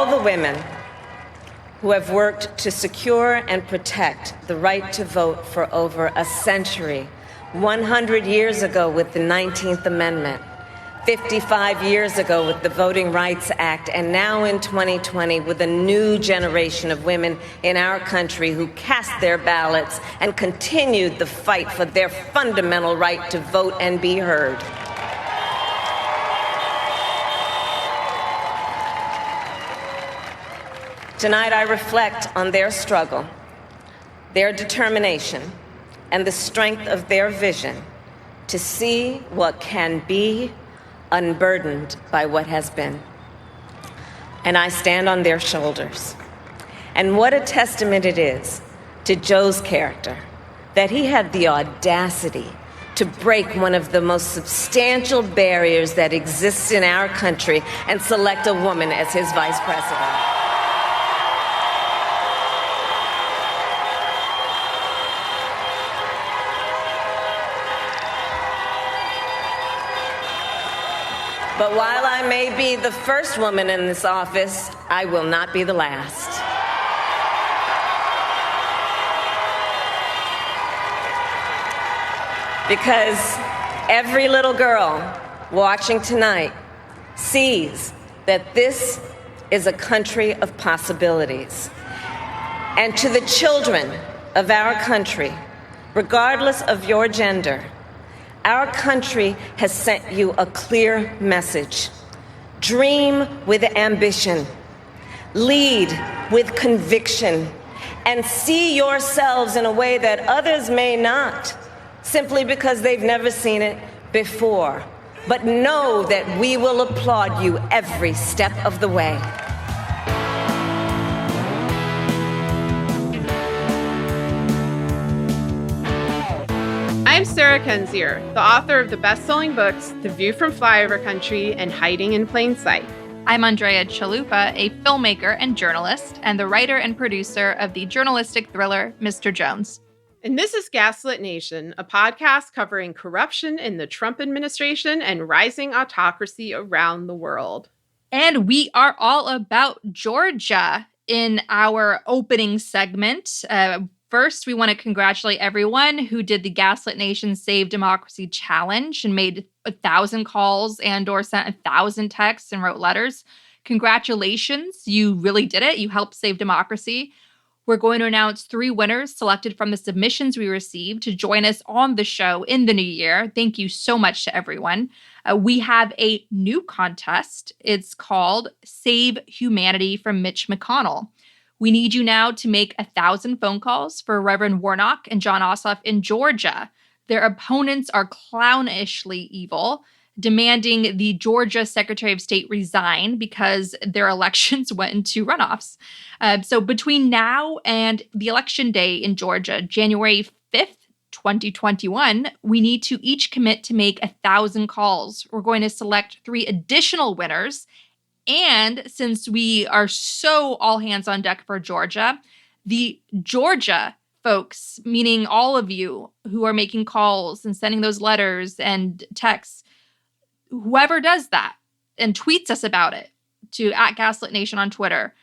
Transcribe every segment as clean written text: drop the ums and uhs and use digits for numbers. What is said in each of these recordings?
all the women who have worked to secure and protect the right to vote for over a century, 100 years ago with the 19th Amendment, 55 years ago with the Voting Rights Act, and now in 2020 with a new generation of women in our country who cast their ballots and continued the fight for their fundamental right to vote and be heard. Tonight, I reflect on their struggle, their determination, and the strength of their vision to see what can be unburdened by what has been. And I stand on their shoulders. And what a testament it is to Joe's character that he had the audacity to break one of the most substantial barriers that exists in our country and select a woman as his vice president. But while I may be the first woman in this office, I will not be the last. Because every little girl watching tonight sees that this is a country of possibilities. And to the children of our country, regardless of your gender, our country has sent you a clear message. Dream with ambition, lead with conviction, and see yourselves in a way that others may not, simply because they've never seen it before. But know that we will applaud you every step of the way. I'm Sarah Kendzior, the author of the best-selling books The View from Flyover Country and Hiding in Plain Sight. I'm Andrea Chalupa, a filmmaker and journalist, and the writer and producer of the journalistic thriller Mr. Jones. And this is Gaslit Nation, a podcast covering corruption in the Trump administration and rising autocracy around the world. And we are all about Georgia in our opening segment. First, we want to congratulate everyone who did the Gaslit Nation Save Democracy Challenge and made 1,000 calls and or sent 1,000 texts and wrote letters. Congratulations. You really did it. You helped save democracy. We're going to announce 3 winners selected from the submissions we received to join us on the show in the new year. Thank you so much to everyone. We have a new contest. It's called Save Humanity from Mitch McConnell. We need you now to make 1,000 phone calls for Reverend Warnock and Jon Ossoff in Georgia. Their opponents are clownishly evil, demanding the Georgia Secretary of State resign because their elections went into runoffs. So between now and the election day in Georgia, January 5th, 2021, we need to each commit to make 1,000 calls. We're going to select 3 additional winners. And since we are so all hands on deck for Georgia, the Georgia folks, meaning all of you who are making calls and sending those letters and texts, whoever does that and tweets us about it to @GaslitNation on Twitter,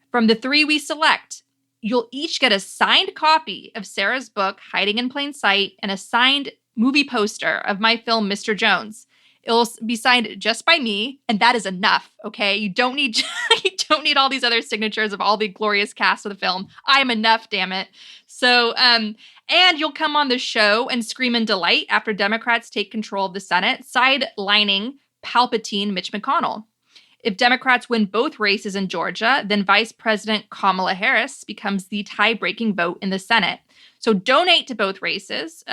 from the 3 we select, you'll each get a signed copy of Sarah's book, Hiding in Plain Sight, and a signed movie poster of my film, Mr. Jones. It'll be signed just by me, and that is enough, okay? You don't need all these other signatures of all the glorious cast of the film. I am enough, damn it. So, and you'll come on the show and scream in delight after Democrats take control of the Senate, sidelining Palpatine Mitch McConnell. If Democrats win both races in Georgia, then Vice President Kamala Harris becomes the tie-breaking vote in the Senate. So donate to both races,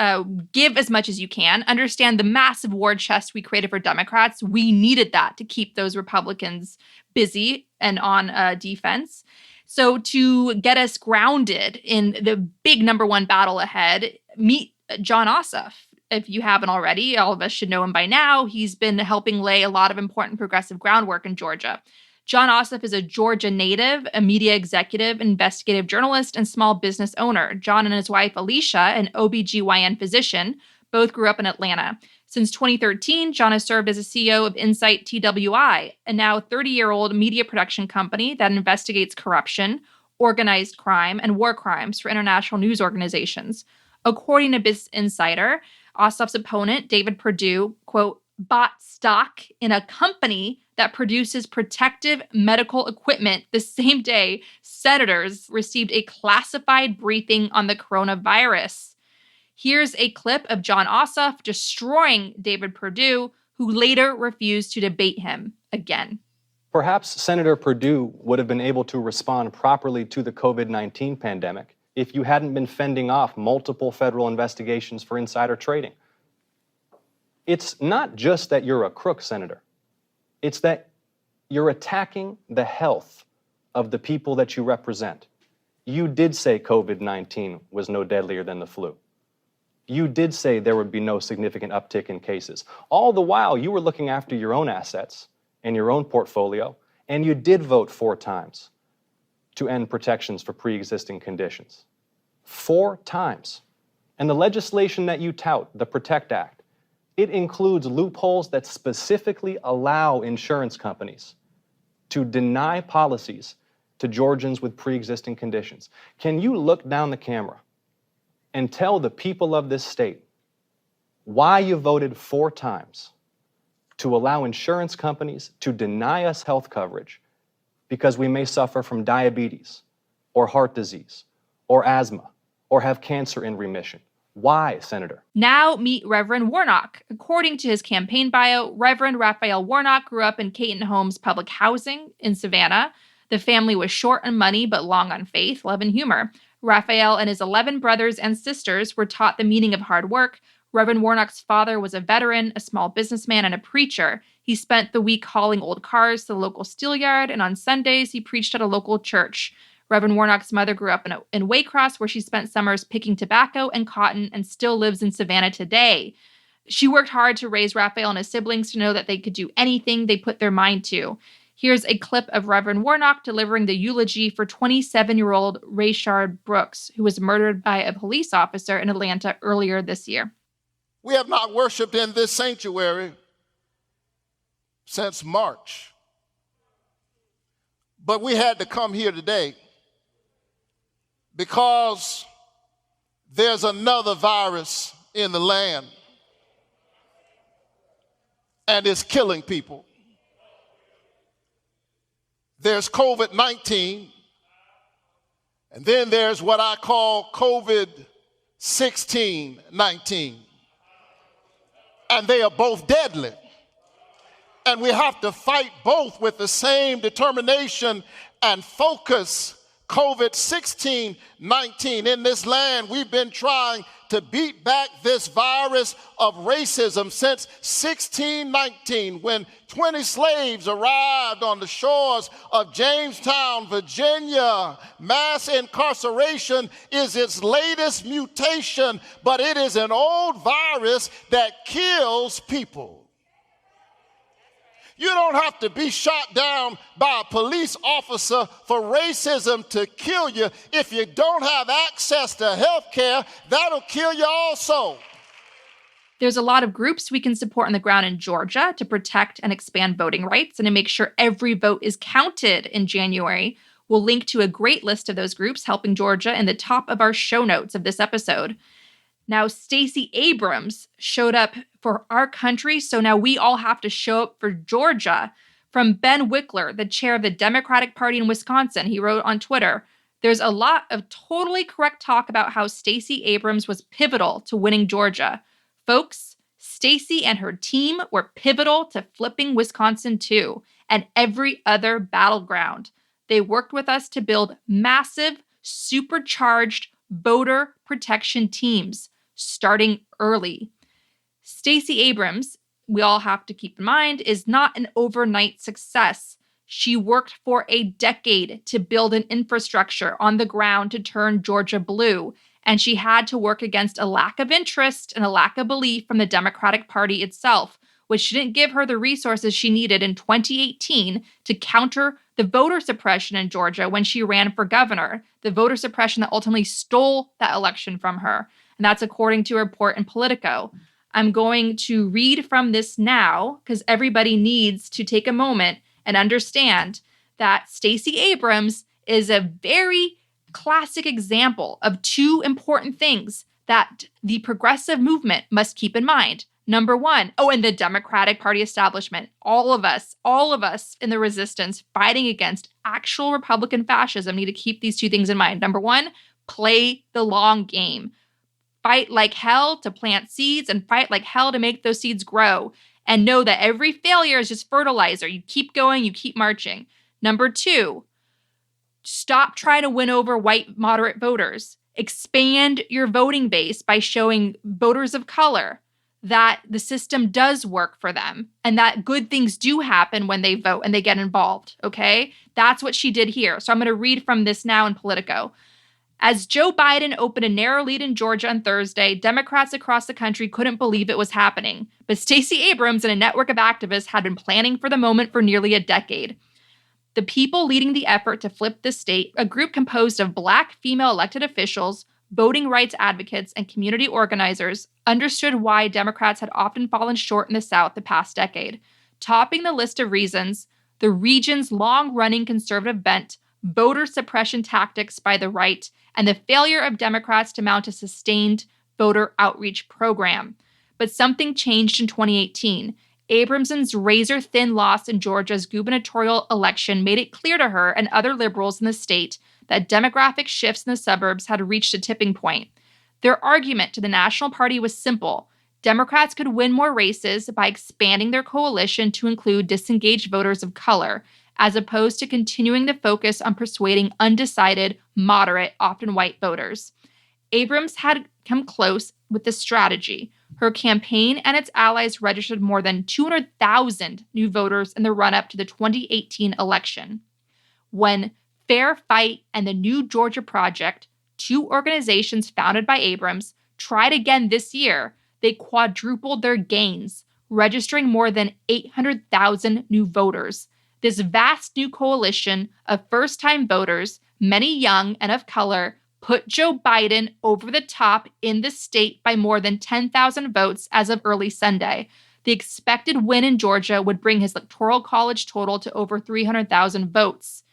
give as much as you can, understand the massive war chest we created for Democrats. We needed that to keep those Republicans busy and on defense. So to get us grounded in the big #1 battle ahead, meet Jon Ossoff. If you haven't already, all of us should know him by now. He's been helping lay a lot of important progressive groundwork in Georgia. Jon Ossoff is a Georgia native, a media executive, investigative journalist, and small business owner. Jon and his wife, Alicia, an OBGYN physician, Both grew up in Atlanta. Since 2013, John has served as a CEO of Insight TWI, a now 30-year-old media production company that investigates corruption, organized crime, and war crimes for international news organizations. According to Business Insider, Ossoff's opponent, David Perdue, quote, bought stock in a company that produces protective medical equipment the same day senators received a classified briefing on the coronavirus. Here's a clip of John Ossoff destroying David Perdue, who later refused to debate him again. Perhaps Senator Perdue would have been able to respond properly to the COVID-19 pandemic if you hadn't been fending off multiple federal investigations for insider trading. It's not just that you're a crook, Senator. It's that you're attacking the health of the people that you represent. You did say COVID-19 was no deadlier than the flu. You did say there would be no significant uptick in cases. All the while, you were looking after your own assets and your own portfolio, and you did vote 4 times to end protections for pre-existing conditions. 4 times. And the legislation that you tout, the PROTECT Act, it includes loopholes that specifically allow insurance companies to deny policies to Georgians with pre-existing conditions. Can you look down the camera and tell the people of this state why you voted 4 times to allow insurance companies to deny us health coverage because we may suffer from diabetes or heart disease or asthma or have cancer in remission? Why, Senator? Now meet Reverend Warnock. According to his campaign bio, Reverend Raphael Warnock grew up in Caton Homes Public Housing in Savannah. The family was short on money but long on faith, love, and humor. Raphael and his 11 brothers and sisters were taught the meaning of hard work. Reverend Warnock's father was a veteran, a small businessman, and a preacher. He spent the week hauling old cars to the local steelyard, and on Sundays, he preached at a local church. Reverend Warnock's mother grew up in Waycross, where she spent summers picking tobacco and cotton and still lives in Savannah today. She worked hard to raise Raphael and his siblings to know that they could do anything they put their mind to. Here's a clip of Reverend Warnock delivering the eulogy for 27-year-old Rayshard Brooks, who was murdered by a police officer in Atlanta earlier this year. We have not worshiped in this sanctuary since March, but we had to come here today because there's another virus in the land and it's killing people. There's COVID-19, and then there's what I call COVID-16-19. And they are both deadly. And we have to fight both with the same determination and focus. COVID-16-19. In this land, we've been trying to beat back this virus of racism since 1619, when 20 slaves arrived on the shores of Jamestown, Virginia. Mass incarceration is its latest mutation, but it is an old virus that kills people. You don't have to be shot down by a police officer for racism to kill you. If you don't have access to health care, that'll kill you also. There's a lot of groups we can support on the ground in Georgia to protect and expand voting rights and to make sure every vote is counted in January. We'll link to a great list of those groups helping Georgia in the top of our show notes of this episode. Now, Stacey Abrams showed up for our country, so now we all have to show up for Georgia. From Ben Wickler, the chair of the Democratic Party in Wisconsin, he wrote on Twitter, "There's a lot of totally correct talk about how Stacey Abrams was pivotal to winning Georgia. Folks, Stacey and her team were pivotal to flipping Wisconsin too, and every other battleground. They worked with us to build massive, supercharged voter protection teams, starting early." Stacey Abrams, we all have to keep in mind, is not an overnight success. She worked for a decade to build an infrastructure on the ground to turn Georgia blue, and she had to work against a lack of interest and a lack of belief from the Democratic Party itself, which didn't give her the resources she needed in 2018 to counter the voter suppression in Georgia when she ran for governor, the voter suppression that ultimately stole that election from her. And that's according to a report in Politico. I'm going to read from this now because everybody needs to take a moment and understand that Stacey Abrams is a very classic example of two important things that the progressive movement must keep in mind. Number one, and the Democratic Party establishment, all of us in the resistance fighting against actual Republican fascism need to keep these two things in mind. Number one, play the long game. Fight like hell to plant seeds and fight like hell to make those seeds grow. And know that every failure is just fertilizer. You keep going, you keep marching. Number two, stop trying to win over white moderate voters. Expand your voting base by showing voters of color that the system does work for them and that good things do happen when they vote and they get involved, okay? That's what she did here. So I'm going to read from this now in Politico. As Joe Biden opened a narrow lead in Georgia on Thursday, Democrats across the country couldn't believe it was happening. But Stacey Abrams and a network of activists had been planning for the moment for nearly a decade. The people leading the effort to flip the state, a group composed of Black female elected officials, voting rights advocates, and community organizers, understood why Democrats had often fallen short in the South the past decade. Topping the list of reasons, the region's long-running conservative bent, voter suppression tactics by the right, and the failure of Democrats to mount a sustained voter outreach program. But something changed in 2018. Abramson's razor-thin loss in Georgia's gubernatorial election made it clear to her and other liberals in the state that demographic shifts in the suburbs had reached a tipping point. Their argument to the National Party was simple. Democrats could win more races by expanding their coalition to include disengaged voters of color, as opposed to continuing to focus on persuading undecided, moderate, often white voters. Abrams had come close with this strategy. Her campaign and its allies registered more than 200,000 new voters in the run-up to the 2018 election. When Fair Fight and the New Georgia Project, two organizations founded by Abrams, tried again this year, they quadrupled their gains, registering more than 800,000 new voters. This vast new coalition of first-time voters, many young and of color, put Joe Biden over the top in the state by more than 10,000 votes as of early Sunday. The expected win in Georgia would bring his electoral college total to over 300,000 votes.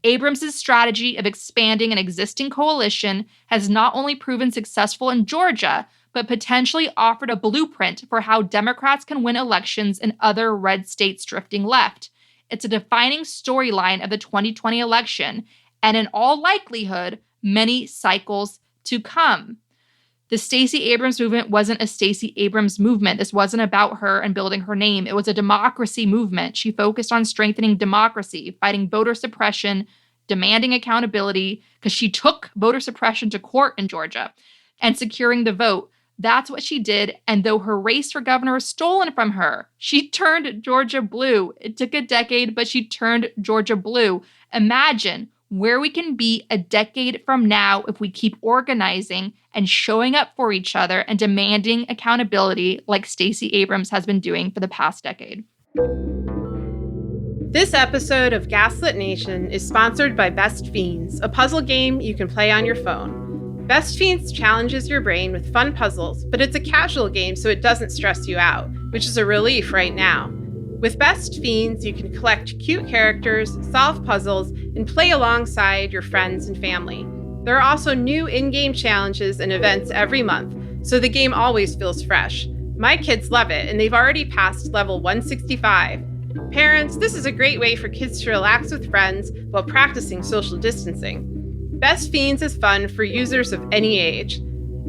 Abrams' strategy of expanding an existing coalition has not only proven successful in Georgia, but potentially offered a blueprint for how Democrats can win elections in other red states drifting left. It's a defining storyline of the 2020 election, and in all likelihood, many cycles to come. The Stacey Abrams movement wasn't a Stacey Abrams movement. This wasn't about her and building her name. It was a democracy movement. She focused on strengthening democracy, fighting voter suppression, demanding accountability, because she took voter suppression to court in Georgia, and securing the vote. That's what she did, and though her race for governor was stolen from her, she turned Georgia blue. It took a decade, but she turned Georgia blue. Imagine where we can be a decade from now if we keep organizing and showing up for each other and demanding accountability like Stacey Abrams has been doing for the past decade. This episode of Gaslit Nation is sponsored by Best Fiends, a puzzle game you can play on your phone. Best Fiends challenges your brain with fun puzzles, but it's a casual game so it doesn't stress you out, which is a relief right now. With Best Fiends, you can collect cute characters, solve puzzles, and play alongside your friends and family. There are also new in-game challenges and events every month, so the game always feels fresh. My kids love it, and they've already passed level 165. Parents, this is a great way for kids to relax with friends while practicing social distancing. Best Fiends is fun for users of any age.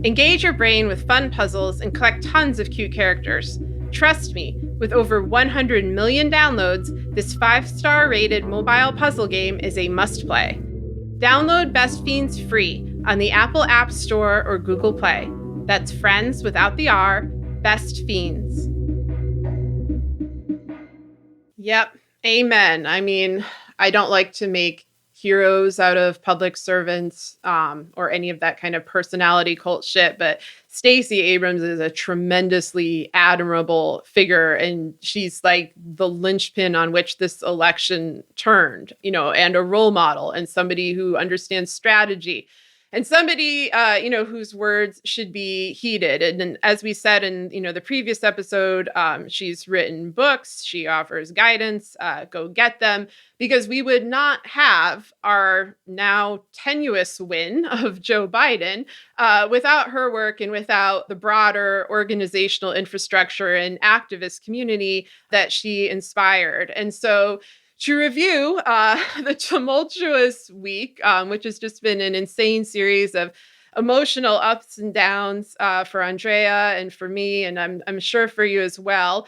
Engage your brain with fun puzzles and collect tons of cute characters. Trust me, with over 100 million downloads, this 5-star rated mobile puzzle game is a must-play. Download Best Fiends free on the Apple App Store or Google Play. That's friends without the R, Best Fiends. Yep, amen. I mean, I don't like to make heroes out of public servants or any of that kind of personality cult shit, but Stacey Abrams is a tremendously admirable figure, and she's like the linchpin on which this election turned, and a role model and somebody who understands strategy and somebody, whose words should be heeded. And as we said in, the previous episode, she's written books, she offers guidance, go get them, because we would not have our now tenuous win of Joe Biden without her work and without the broader organizational infrastructure and activist community that she inspired. And so to review the tumultuous week, which has just been an insane series of emotional ups and downs for Andrea and for me, and I'm sure for you as well.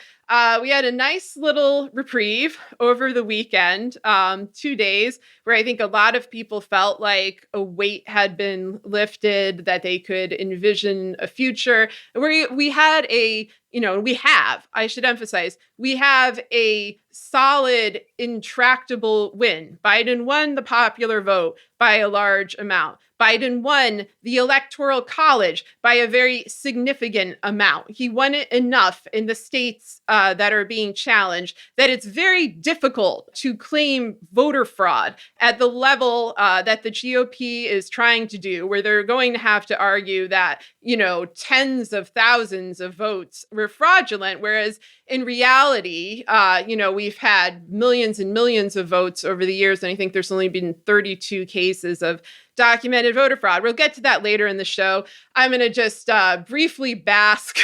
We had a nice little reprieve over the weekend, 2 days, where I think a lot of people felt like a weight had been lifted, that they could envision a future. We had I should emphasize, we have a solid, intractable win. Biden won the popular vote by a large amount. Biden won the electoral college by a very significant amount. He won it enough in the states that are being challenged that it's very difficult to claim voter fraud at the level that the GOP is trying to do, where they're going to have to argue that, tens of thousands of votes were fraudulent, whereas in reality, we've had millions and millions of votes over the years, and I think there's only been 32 cases of documented voter fraud. We'll get to that later in the show. I'm going to just briefly bask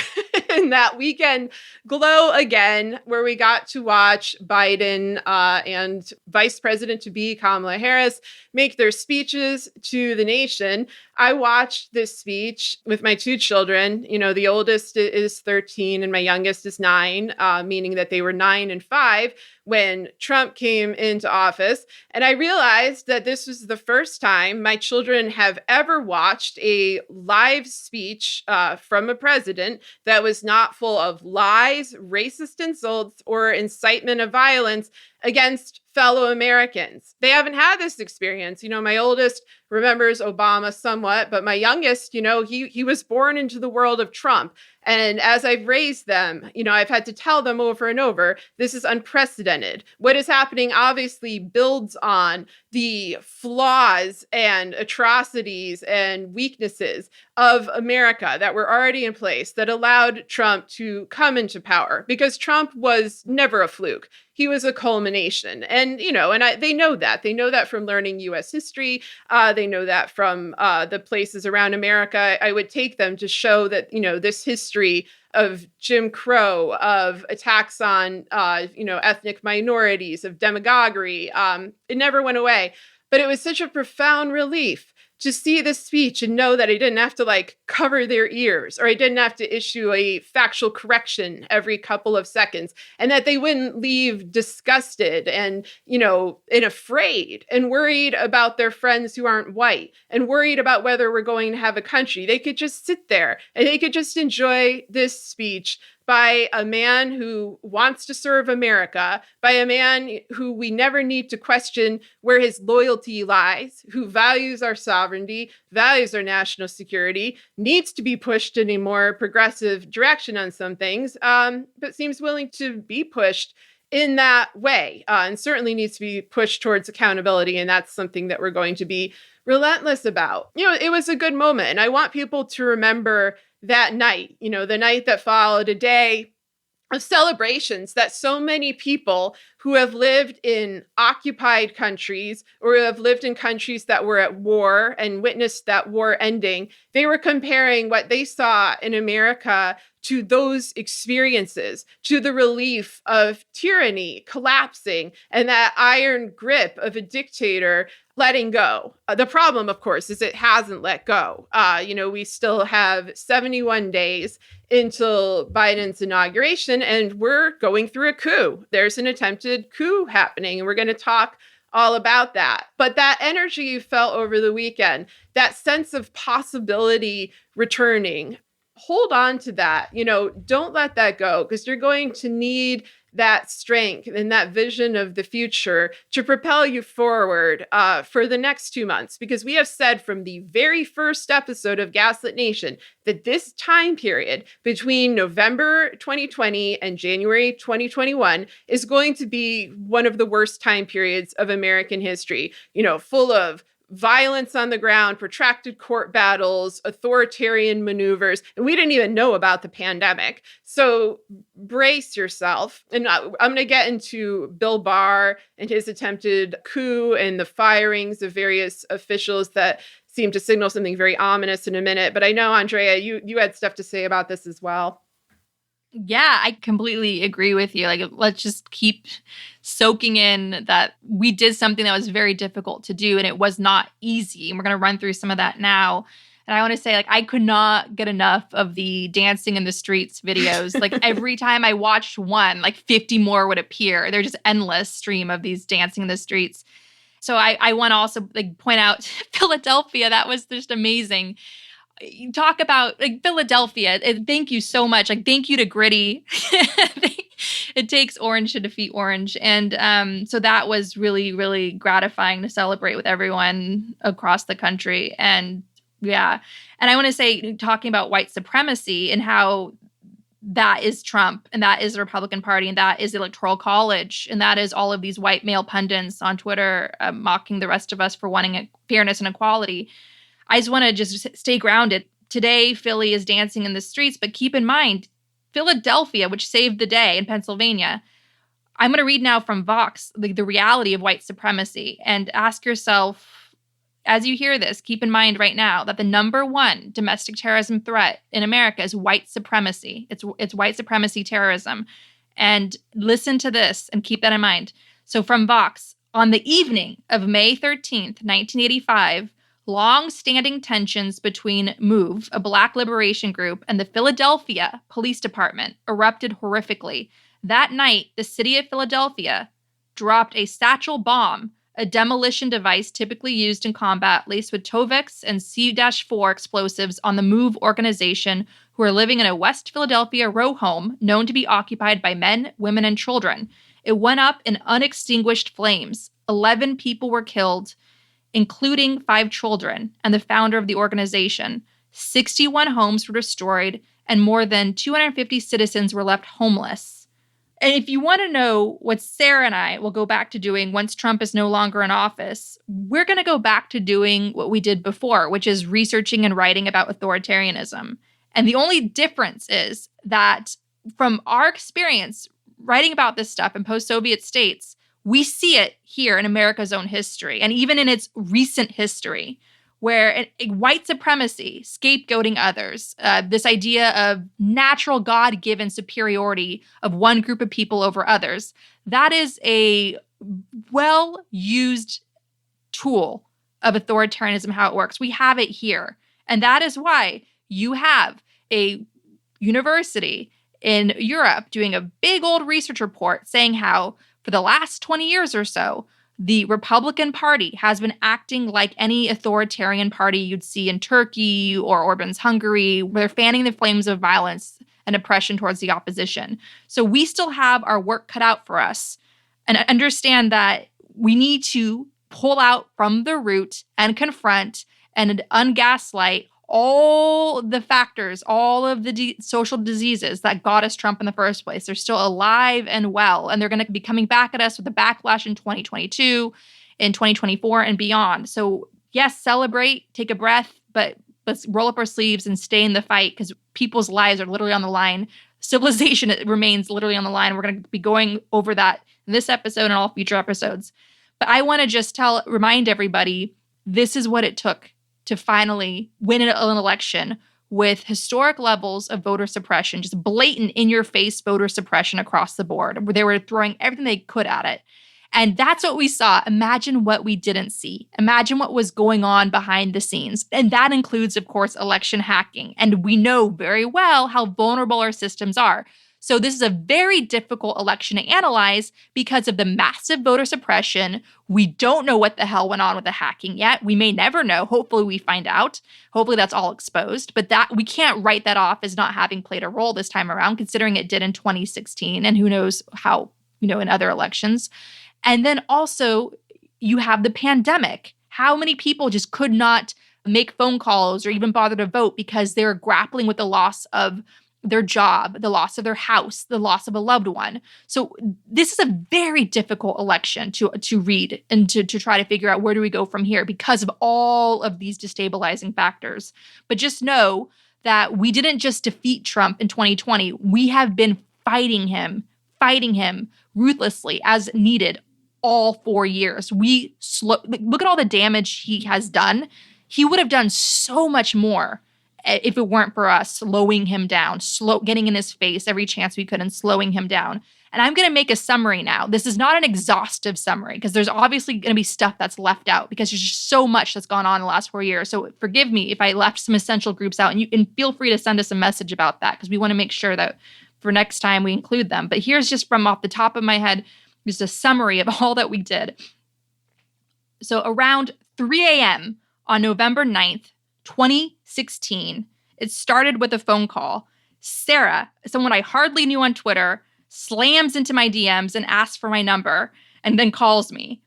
in that weekend glow again, where we got to watch Biden and Vice President-to-be Kamala Harris make their speeches to the nation. I watched this speech with my two children. The oldest is 13 and my youngest is 9, meaning that they were 9 and 5 when Trump came into office. And I realized that this was the first time my children have ever watched a live speech from a president that was not full of lies, racist insults, or incitement of violence against fellow Americans. They haven't had this experience. My oldest remembers Obama somewhat, but my youngest, he was born into the world of Trump. And as I've raised them, I've had to tell them over and over, this is unprecedented. What is happening obviously builds on the flaws and atrocities and weaknesses of America that were already in place that allowed Trump to come into power, because Trump was never a fluke. He was a culmination. And, they know that. They know that from learning U.S. history. They know that from the places around America. I would take them to show that, this history of Jim Crow, of attacks on, ethnic minorities, of demagoguery, it never went away. But it was such a profound relief to see this speech and know that I didn't have to cover their ears, or I didn't have to issue a factual correction every couple of seconds, and that they wouldn't leave disgusted and, and afraid and worried about their friends who aren't white and worried about whether we're going to have a country. They could just sit there and they could just enjoy this speech by a man who wants to serve America, by a man who we never need to question where his loyalty lies, who values our sovereignty, values our national security, needs to be pushed in a more progressive direction on some things, but seems willing to be pushed in that way, and certainly needs to be pushed towards accountability. And that's something that we're going to be relentless about. It was a good moment. And I want people to remember that night, the night that followed a day of celebrations that so many people who have lived in occupied countries or who have lived in countries that were at war and witnessed that war ending, they were comparing what they saw in America to those experiences, to the relief of tyranny collapsing and that iron grip of a dictator letting go. The problem, of course, is it hasn't let go. We still have 71 days until Biden's inauguration, and we're going through a coup. There's an attempted coup happening, and we're going to talk all about that. But that energy you felt over the weekend, that sense of possibility returning, hold on to that. Don't let that go, because you're going to need that strength and that vision of the future to propel you forward for the next 2 months. Because we have said from the very first episode of Gaslit Nation that this time period between November 2020 and January 2021 is going to be one of the worst time periods of American history, full of violence on the ground, protracted court battles, authoritarian maneuvers, and we didn't even know about the pandemic. So brace yourself. And I'm going to get into Bill Barr and his attempted coup and the firings of various officials that seem to signal something very ominous in a minute. But I know, Andrea, you had stuff to say about this as well. Yeah, I completely agree with you. Like, let's just keep soaking in that we did something that was very difficult to do, and it was not easy. And we're going to run through some of that now. And I want to say, like, I could not get enough of the dancing in the streets videos. Like, every time I watched one, like 50 more would appear. They're just endless stream of these dancing in the streets. So I want to also like point out Philadelphia. That was just amazing. You talk about like Philadelphia. Thank you so much. Like, thank you to Gritty. It takes orange to defeat orange. And so that was really, really gratifying to celebrate with everyone across the country. And yeah. And I want to say, talking about white supremacy and how that is Trump and that is the Republican Party and that is the Electoral College and that is all of these white male pundits on Twitter mocking the rest of us for wanting fairness and equality. I just want to just stay grounded. Today, Philly is dancing in the streets, but keep in mind, Philadelphia, which saved the day in Pennsylvania. I'm going to read now from Vox, like the reality of white supremacy, and ask yourself, as you hear this, keep in mind right now that the number one domestic terrorism threat in America is white supremacy. It's white supremacy terrorism. And listen to this and keep that in mind. So from Vox, on the evening of May 13th, 1985, long-standing tensions between MOVE, a Black liberation group, and the Philadelphia Police Department erupted horrifically. That night, the city of Philadelphia dropped a satchel bomb, a demolition device typically used in combat, laced with Tovix and C-4 explosives on the MOVE organization, who are living in a West Philadelphia row home known to be occupied by men, women, and children. It went up in unextinguished flames. 11 people were killed, including 5 children, and the founder of the organization. 61 homes were destroyed, and more than 250 citizens were left homeless. And if you want to know what Sarah and I will go back to doing once Trump is no longer in office, we're going to go back to doing what we did before, which is researching and writing about authoritarianism. And the only difference is that from our experience writing about this stuff in post-Soviet states, we see it here in America's own history, and even in its recent history, where white supremacy, scapegoating others, this idea of natural God-given superiority of one group of people over others, that is a well-used tool of authoritarianism, how it works. We have it here. And that is why you have a university in Europe doing a big old research report saying how for the last 20 years or so, the Republican Party has been acting like any authoritarian party you'd see in Turkey or Orban's Hungary, where they're fanning the flames of violence and oppression towards the opposition. So we still have our work cut out for us, and understand that we need to pull out from the root and confront and ungaslight all the factors, all of the social diseases that got us Trump in the first place. They're still alive and well, and they're going to be coming back at us with a backlash in 2022, in 2024, and beyond. So yes, celebrate, take a breath, but let's roll up our sleeves and stay in the fight, because people's lives are literally on the line. Civilization remains literally on the line. We're going to be going over that in this episode and all future episodes. But I want to just remind everybody, this is what it took to finally win an election with historic levels of voter suppression, just blatant in-your-face voter suppression across the board, where they were throwing everything they could at it. And that's what we saw. Imagine what we didn't see. Imagine what was going on behind the scenes. And that includes, of course, election hacking. And we know very well how vulnerable our systems are. So this is a very difficult election to analyze because of the massive voter suppression. We don't know what the hell went on with the hacking yet. We may never know. Hopefully we find out. Hopefully that's all exposed. But that we can't write that off as not having played a role this time around, considering it did in 2016. And who knows how, in other elections. And then also you have the pandemic. How many people just could not make phone calls or even bother to vote because they're grappling with the loss of their job, the loss of their house, the loss of a loved one. So this is a very difficult election to read and to try to figure out where do we go from here because of all of these destabilizing factors. But just know that we didn't just defeat Trump in 2020. We have been fighting him ruthlessly as needed all 4 years. Look at all the damage he has done. He would have done so much more if it weren't for us slowing him down, getting in his face every chance we could and slowing him down. And I'm going to make a summary now. This is not an exhaustive summary because there's obviously going to be stuff that's left out because there's just so much that's gone on in the last 4 years. So forgive me if I left some essential groups out, and you can feel free to send us a message about that because we want to make sure that for next time we include them. But here's just from off the top of my head, just a summary of all that we did. So around 3 a.m. on November 9th, 2016, it started with a phone call. Sarah, someone I hardly knew on Twitter, slams into my DMs and asks for my number and then calls me.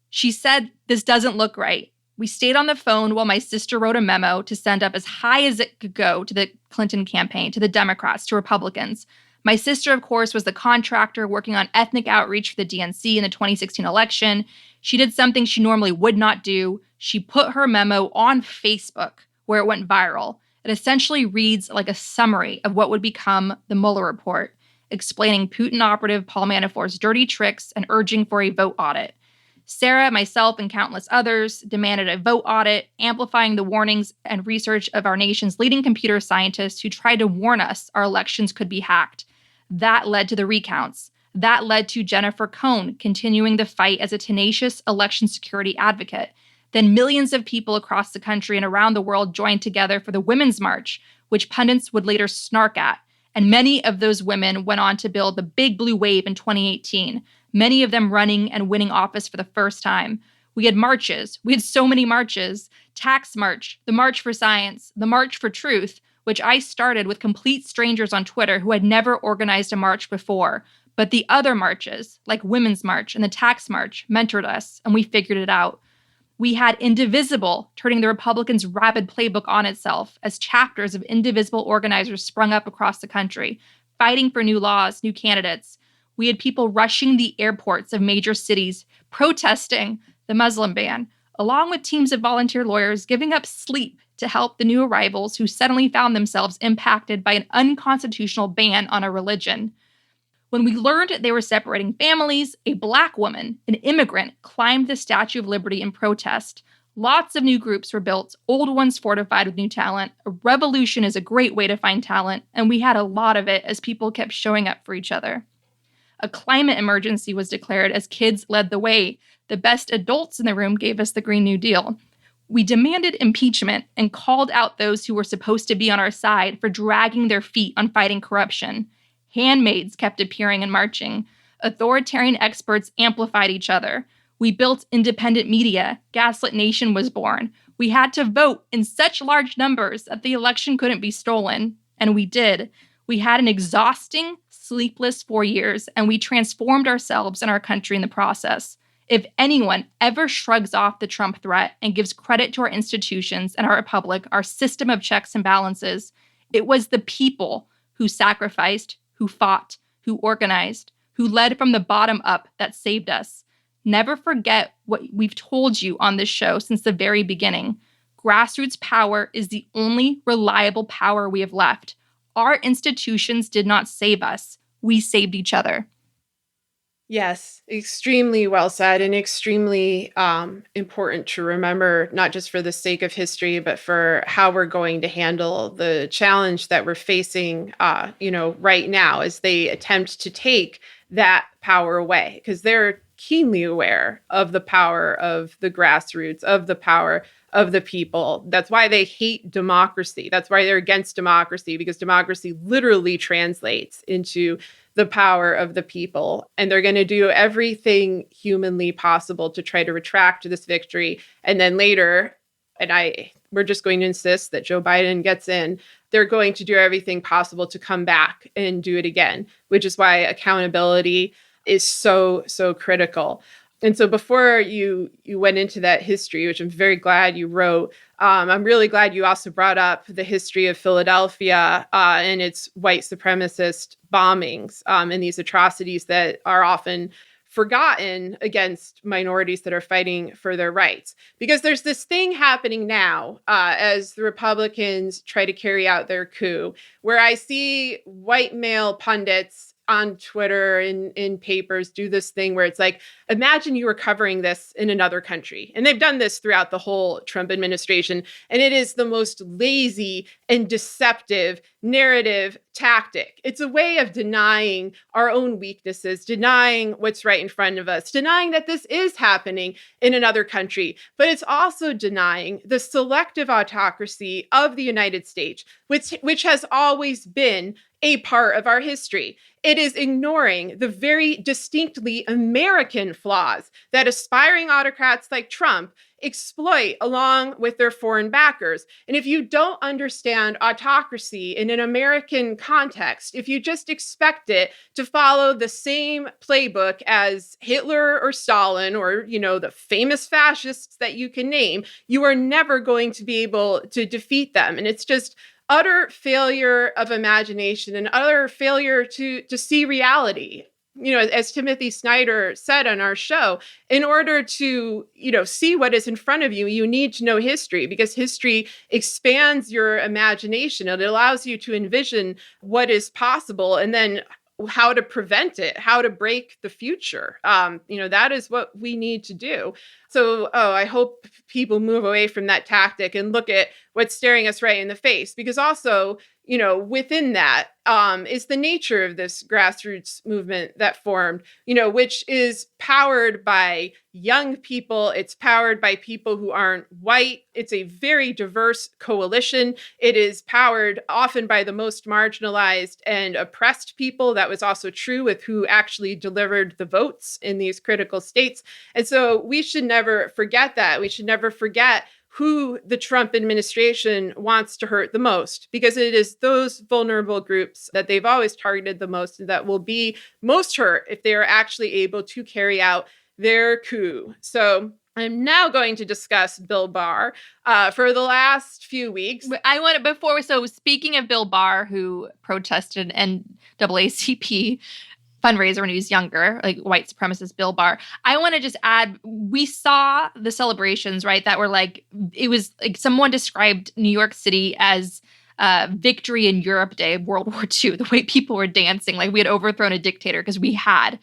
She said, "This doesn't look right." We stayed on the phone while my sister wrote a memo to send up as high as it could go to the Clinton campaign, to the Democrats, to Republicans. My sister, of course, was the contractor working on ethnic outreach for the DNC in the 2016 election. She did something she normally would not do. She put her memo on Facebook, where it went viral. It essentially reads like a summary of what would become the Mueller report, explaining Putin operative Paul Manafort's dirty tricks and urging for a vote audit. Sarah, myself, and countless others demanded a vote audit, amplifying the warnings and research of our nation's leading computer scientists who tried to warn us our elections could be hacked. That led to the recounts. That led to Jennifer Cohn continuing the fight as a tenacious election security advocate. Then millions of people across the country and around the world joined together for the Women's March, which pundits would later snark at. And many of those women went on to build the big blue wave in 2018, many of them running and winning office for the first time. We had marches. We had so many marches. Tax March, the March for Science, the March for Truth, which I started with complete strangers on Twitter who had never organized a march before. But the other marches, like Women's March and the Tax March, mentored us, and we figured it out. We had Indivisible, turning the Republicans' rabid playbook on itself as chapters of indivisible organizers sprung up across the country, fighting for new laws, new candidates. We had people rushing the airports of major cities, protesting the Muslim ban, along with teams of volunteer lawyers giving up sleep to help the new arrivals who suddenly found themselves impacted by an unconstitutional ban on a religion. When we learned they were separating families, a Black woman, an immigrant, climbed the Statue of Liberty in protest. Lots of new groups were built, old ones fortified with new talent. A revolution is a great way to find talent, and we had a lot of it as people kept showing up for each other. A climate emergency was declared as kids led the way. The best adults in the room gave us the Green New Deal. We demanded impeachment and called out those who were supposed to be on our side for dragging their feet on fighting corruption. Handmaids kept appearing and marching. Authoritarian experts amplified each other. We built independent media. Gaslit Nation was born. We had to vote in such large numbers that the election couldn't be stolen. And we did. We had an exhausting, sleepless 4 years, and we transformed ourselves and our country in the process. If anyone ever shrugs off the Trump threat and gives credit to our institutions and our republic, our system of checks and balances, it was the people who sacrificed, who fought, who organized, who led from the bottom up that saved us. Never forget what we've told you on this show since the very beginning. Grassroots power is the only reliable power we have left. Our institutions did not save us. We saved each other. Yes, extremely well said and extremely important to remember, not just for the sake of history, but for how we're going to handle the challenge that we're facing, right now as they attempt to take that power away, because they're keenly aware of the power of the grassroots, of the power of the people. That's why they hate democracy. That's why they're against democracy, because democracy literally translates into the power of the people. And they're going to do everything humanly possible to try to retract this victory. And then later, we're just going to insist that Joe Biden gets in. They're going to do everything possible to come back and do it again, which is why accountability is so, so critical. And so before you went into that history, which I'm very glad you wrote, I'm really glad you also brought up the history of Philadelphia and its white supremacist bombings and these atrocities that are often forgotten against minorities that are fighting for their rights. Because there's this thing happening now as the Republicans try to carry out their coup, where I see white male pundits on Twitter, in papers, do this thing where it's like, imagine you were covering this in another country. And they've done this throughout the whole Trump administration. And it is the most lazy and deceptive narrative tactic. It's a way of denying our own weaknesses, denying what's right in front of us, denying that this is happening in another country. But it's also denying the selective autocracy of the United States, which has always been a part of our history. It is ignoring the very distinctly American flaws that aspiring autocrats like Trump exploit along with their foreign backers. And if you don't understand autocracy in an American context, if you just expect it to follow the same playbook as Hitler or Stalin or, the famous fascists that you can name, you are never going to be able to defeat them. And it's just utter failure of imagination and utter failure to see reality. As Timothy Snyder said on our show, in order to, see what is in front of you, you need to know history, because history expands your imagination. It allows you to envision what is possible and then how to prevent it, how to break the future. That is what we need to do. So, I hope people move away from that tactic and look at what's staring us right in the face, because also, within that is the nature of this grassroots movement that formed, which is powered by young people. It's powered by people who aren't white. It's a very diverse coalition. It is powered often by the most marginalized and oppressed people. That was also true with who actually delivered the votes in these critical states. And so we should never forget that. We should never forget who the Trump administration wants to hurt the most, because it is those vulnerable groups that they've always targeted the most and that will be most hurt if they are actually able to carry out their coup. So I'm now going to discuss Bill Barr. For the last few weeks, So speaking of Bill Barr, who protested NAACP fundraiser when he was younger, like white supremacist Bill Barr, I want to just add, we saw the celebrations, right? That were like, it was like someone described New York City as Victory in Europe Day of World War II, the way people were dancing, like we had overthrown a dictator, because we had.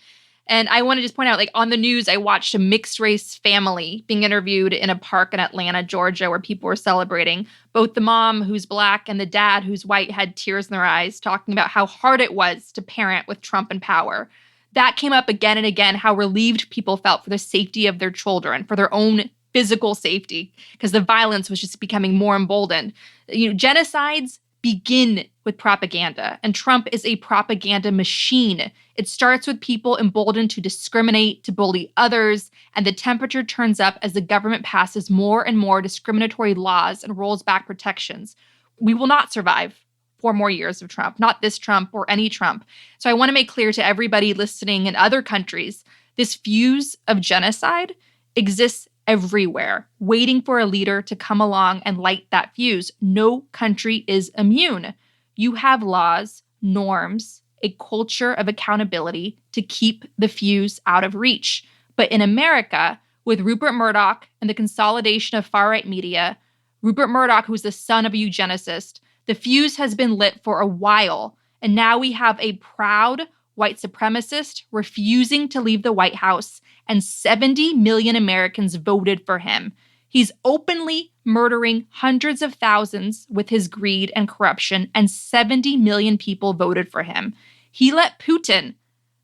And I want to just point out, like on the news, I watched a mixed race family being interviewed in a park in Atlanta, Georgia, where people were celebrating. Both the mom, who's Black, and the dad, who's white, had tears in their eyes, talking about how hard it was to parent with Trump in power. That came up again and again, how relieved people felt for the safety of their children, for their own physical safety, because the violence was just becoming more emboldened. Genocides begin with propaganda, and Trump is a propaganda machine. It starts with people emboldened to discriminate, to bully others, and the temperature turns up as the government passes more and more discriminatory laws and rolls back protections. We will not survive 4 more years of Trump, not this Trump or any Trump. So I want to make clear to everybody listening in other countries, this fuse of genocide exists everywhere, waiting for a leader to come along and light that fuse. No country is immune. You have laws, norms, a culture of accountability to keep the fuse out of reach. But in America, with Rupert Murdoch and the consolidation of far-right media, Rupert Murdoch, who's the son of a eugenicist, the fuse has been lit for a while. And now we have a proud white supremacist refusing to leave the White House, and 70 million Americans voted for him. He's openly murdering hundreds of thousands with his greed and corruption, and 70 million people voted for him. He let Putin,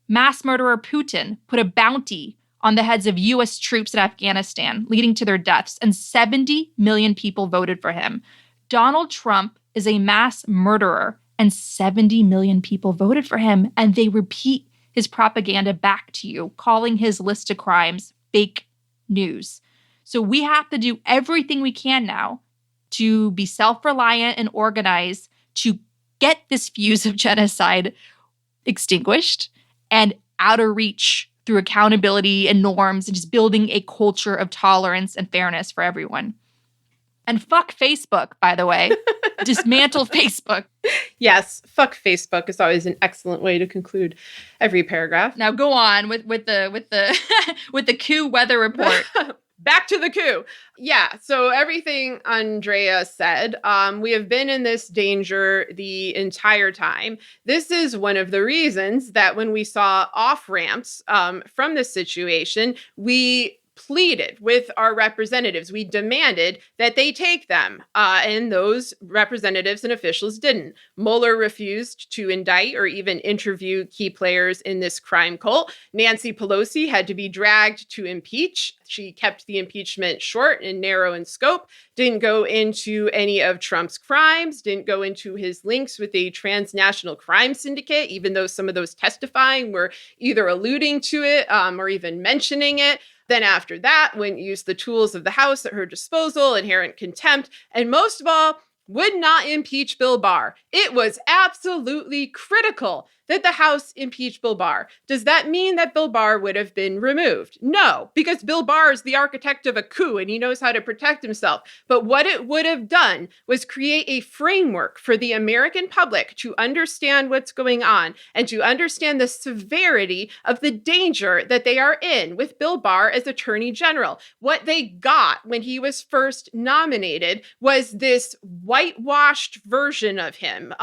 mass murderer Putin, put a bounty on the heads of U.S. troops in Afghanistan, leading to their deaths, and 70 million people voted for him. Donald Trump is a mass murderer, and 70 million people voted for him, and they repeat his propaganda back to you, calling his list of crimes fake news. So we have to do everything we can now to be self-reliant and organized to get this fuse of genocide extinguished and out of reach through accountability and norms, and just building a culture of tolerance and fairness for everyone. And fuck Facebook, by the way. Dismantle Facebook. Yes, fuck Facebook is always an excellent way to conclude every paragraph. Now go on with the with the coup weather report. Back to the coup. Yeah, so everything Andrea said, we have been in this danger the entire time. This is one of the reasons that when we saw off-ramps from this situation, we pleaded with our representatives. We demanded that they take them, and those representatives and officials didn't. Mueller refused to indict or even interview key players in this crime cult. Nancy Pelosi had to be dragged to impeach. She kept the impeachment short and narrow in scope, didn't go into any of Trump's crimes, didn't go into his links with a transnational crime syndicate, even though some of those testifying were either alluding to it or even mentioning it. Then after that, wouldn't use the tools of the House at her disposal, inherent contempt, and most of all, would not impeach Bill Barr. It was absolutely critical that the House impeach Bill Barr. Does that mean that Bill Barr would have been removed? No, because Bill Barr is the architect of a coup and he knows how to protect himself. But what it would have done was create a framework for the American public to understand what's going on and to understand the severity of the danger that they are in with Bill Barr as Attorney General. What they got when he was first nominated was this whitewashed version of him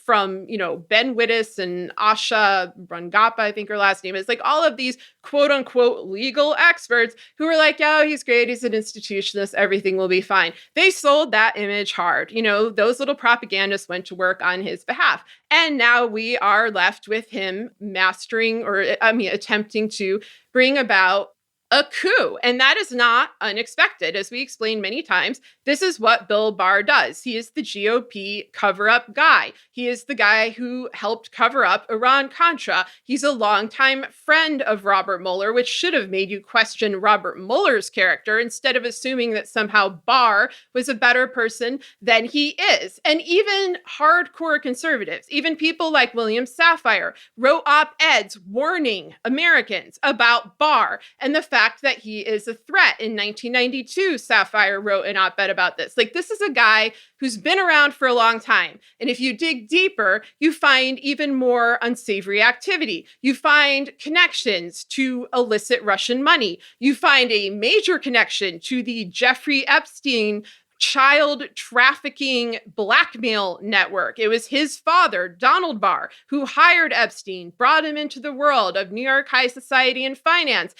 from, Ben Wittes and Asha Rangappa, I think her last name is, like all of these quote unquote legal experts who were like, oh, he's great, he's an institutionalist, everything will be fine. They sold that image hard. Those little propagandists went to work on his behalf. And now we are left with him attempting to bring about a coup. And that is not unexpected. As we explained many times, this is what Bill Barr does. He is the GOP cover-up guy. He is the guy who helped cover up Iran-Contra. He's a longtime friend of Robert Mueller, which should have made you question Robert Mueller's character instead of assuming that somehow Barr was a better person than he is. And even hardcore conservatives, even people like William Safire, wrote op-eds warning Americans about Barr and the fact that he is a threat. In 1992, Safire wrote an op-ed about this. This is a guy who's been around for a long time. And if you dig deeper, you find even more unsavory activity. You find connections to illicit Russian money. You find a major connection to the Jeffrey Epstein child trafficking blackmail network. It was his father, Donald Barr, who hired Epstein, brought him into the world of New York high society and finance,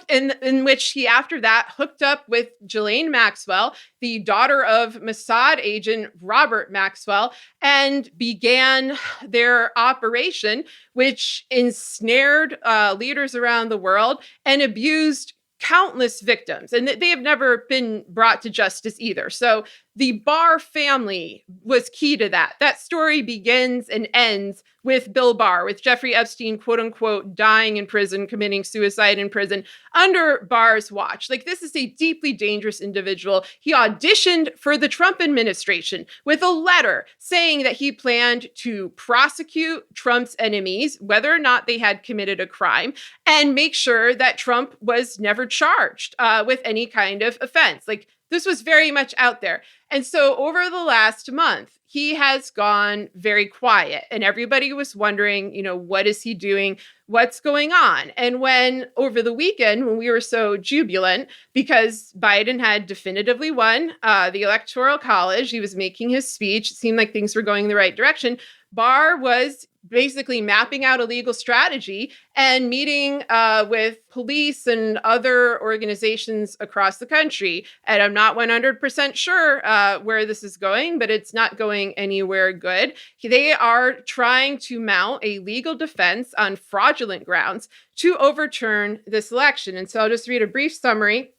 in which he after that hooked up with Ghislaine Maxwell, the daughter of Mossad agent Robert Maxwell, and began their operation, which ensnared leaders around the world and abused countless victims, and they have never been brought to justice either. So the Barr family was key to that. That story begins and ends with Bill Barr, with Jeffrey Epstein, quote unquote, dying in prison, committing suicide in prison under Barr's watch. This is a deeply dangerous individual. He auditioned for the Trump administration with a letter saying that he planned to prosecute Trump's enemies, whether or not they had committed a crime, and make sure that Trump was never charged with any kind of offense. This was very much out there. And so over the last month, he has gone very quiet and everybody was wondering, what is he doing? What's going on? And when over the weekend, when we were so jubilant because Biden had definitively won the Electoral College, he was making his speech. It seemed like things were going in the right direction. Barr was basically mapping out a legal strategy and meeting with police and other organizations across the country. And I'm not 100% sure where this is going, but it's not going anywhere good. They are trying to mount a legal defense on fraudulent grounds to overturn this election. And so I'll just read a brief summary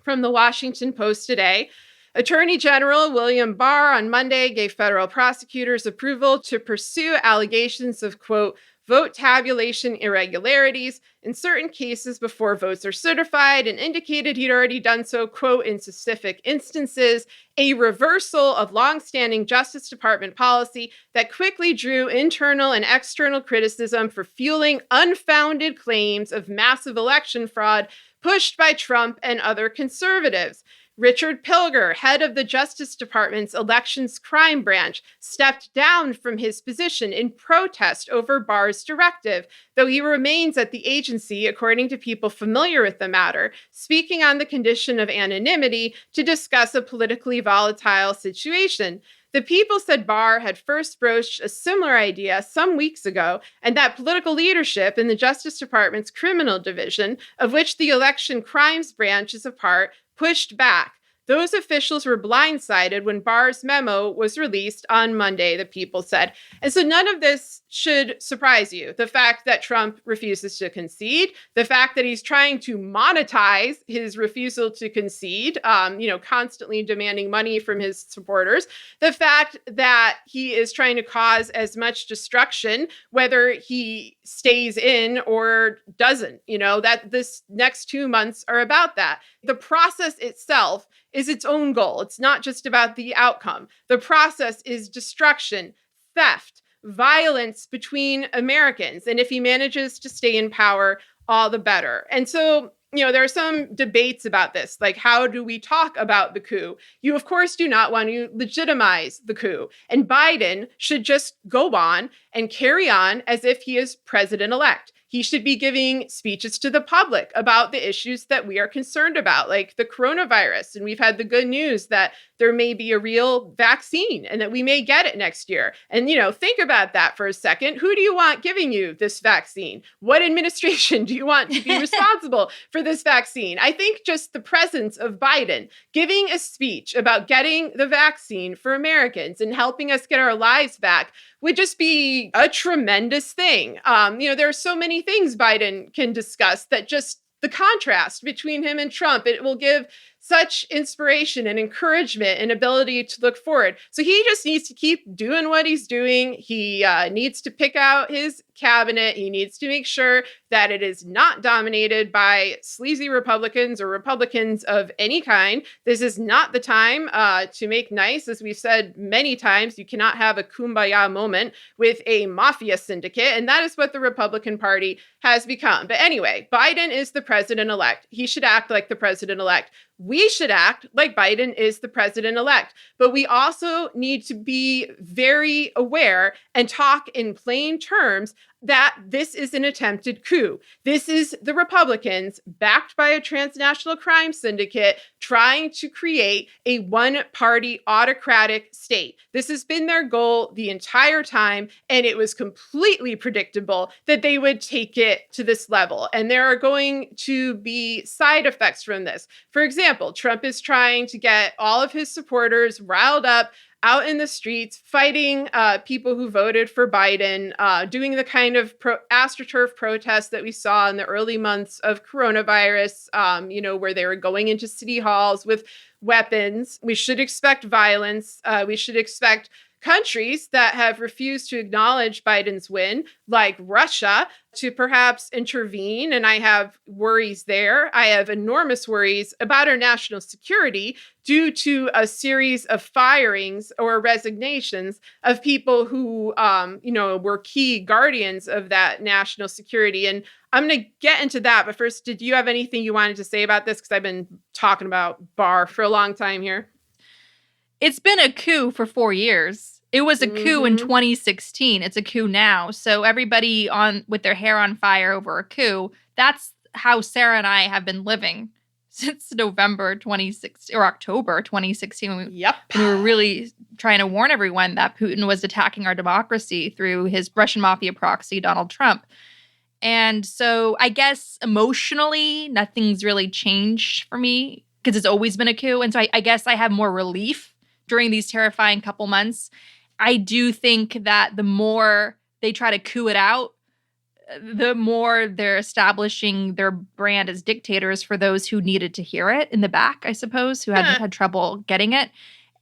from the Washington Post today. Attorney General William Barr on Monday gave federal prosecutors approval to pursue allegations of, quote, vote tabulation irregularities in certain cases before votes are certified, and indicated he'd already done so, quote, in specific instances, a reversal of longstanding Justice Department policy that quickly drew internal and external criticism for fueling unfounded claims of massive election fraud pushed by Trump and other conservatives. Richard Pilger, head of the Justice Department's Elections Crime Branch, stepped down from his position in protest over Barr's directive, though he remains at the agency, according to people familiar with the matter, speaking on the condition of anonymity to discuss a politically volatile situation. The People said Barr had first broached a similar idea some weeks ago, and that political leadership in the Justice Department's criminal division, of which the Election Crimes Branch is a part, pushed back. Those officials were blindsided when Barr's memo was released on Monday, the People said. And so none of this should surprise you. The fact that Trump refuses to concede, the fact that he's trying to monetize his refusal to concede, constantly demanding money from his supporters, the fact that he is trying to cause as much destruction, whether he stays in or doesn't, that this next 2 months are about that. The process itself is its own goal. It's not just about the outcome. The process is destruction, theft, violence between Americans. And if he manages to stay in power, all the better. And so, there are some debates about this, like how do we talk about the coup? You, of course, do not want to legitimize the coup. And Biden should just go on and carry on as if he is president-elect. He should be giving speeches to the public about the issues that we are concerned about, like the coronavirus. And we've had the good news that there may be a real vaccine and that we may get it next year. And, think about that for a second. Who do you want giving you this vaccine? What administration do you want to be responsible for this vaccine? I think just the presence of Biden giving a speech about getting the vaccine for Americans and helping us get our lives back would just be a tremendous thing. There are so many things Biden can discuss that just the contrast between him and Trump, it will give such inspiration and encouragement and ability to look forward. So he just needs to keep doing what he's doing. He needs to pick out his cabinet. He needs to make sure that it is not dominated by sleazy Republicans or Republicans of any kind. This is not the time to make nice. As we've said many times, you cannot have a kumbaya moment with a mafia syndicate. And that is what the Republican Party has become. But anyway, Biden is the president-elect. He should act like the president-elect. We should act like Biden is the president-elect. But we also need to be very aware and talk in plain terms that this is an attempted coup. This is the Republicans, backed by a transnational crime syndicate, trying to create a one-party autocratic state. This has been their goal the entire time, and it was completely predictable that they would take it to this level. And there are going to be side effects from this. For example, Trump is trying to get all of his supporters riled up out in the streets, fighting people who voted for Biden, doing the kind of AstroTurf protests that we saw in the early months of coronavirus, where they were going into city halls with weapons. We should expect violence. We should expect countries that have refused to acknowledge Biden's win, like Russia, to perhaps intervene. And I have worries there. I have enormous worries about our national security due to a series of firings or resignations of people who, were key guardians of that national security. And I'm going to get into that. But first, did you have anything you wanted to say about this? Because I've been talking about Barr for a long time here. It's been a coup for 4 years. It was a coup in 2016. It's a coup now. So everybody with their hair on fire over a coup, that's how Sarah and I have been living since November 2016 or October 2016. Yep. We were really trying to warn everyone that Putin was attacking our democracy through his Russian mafia proxy, Donald Trump. And so I guess emotionally, nothing's really changed for me because it's always been a coup. And so I guess I have more relief during these terrifying couple months. I do think that the more they try to coup it out, the more they're establishing their brand as dictators for those who needed to hear it in the back, I suppose, who had trouble getting it.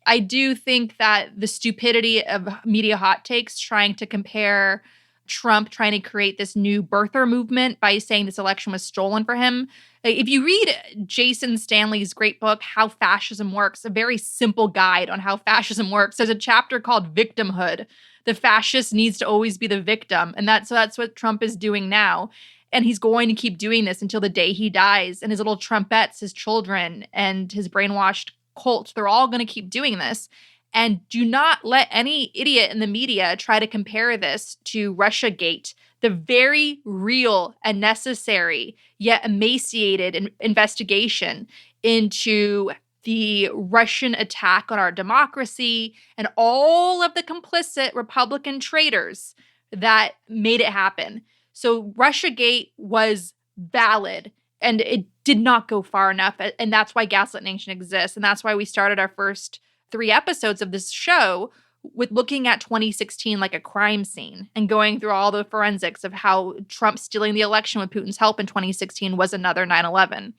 I do think that the stupidity of media hot takes trying to compare Trump trying to create this new birther movement by saying this election was stolen for him. If you read Jason Stanley's great book, How Fascism Works, a very simple guide on how fascism works, there's a chapter called Victimhood. The fascist needs to always be the victim. And that's what Trump is doing now. And he's going to keep doing this until the day he dies. And his little Trumpettes, his children, and his brainwashed cult, they're all going to keep doing this. And do not let any idiot in the media try to compare this to Russiagate, the very real and necessary yet emaciated investigation into the Russian attack on our democracy and all of the complicit Republican traitors that made it happen. So Russiagate was valid, and it did not go far enough. And that's why Gaslit Nation exists. And that's why we started our first 3 episodes of this show with looking at 2016 like a crime scene and going through all the forensics of how Trump stealing the election with Putin's help in 2016 was another 9/11.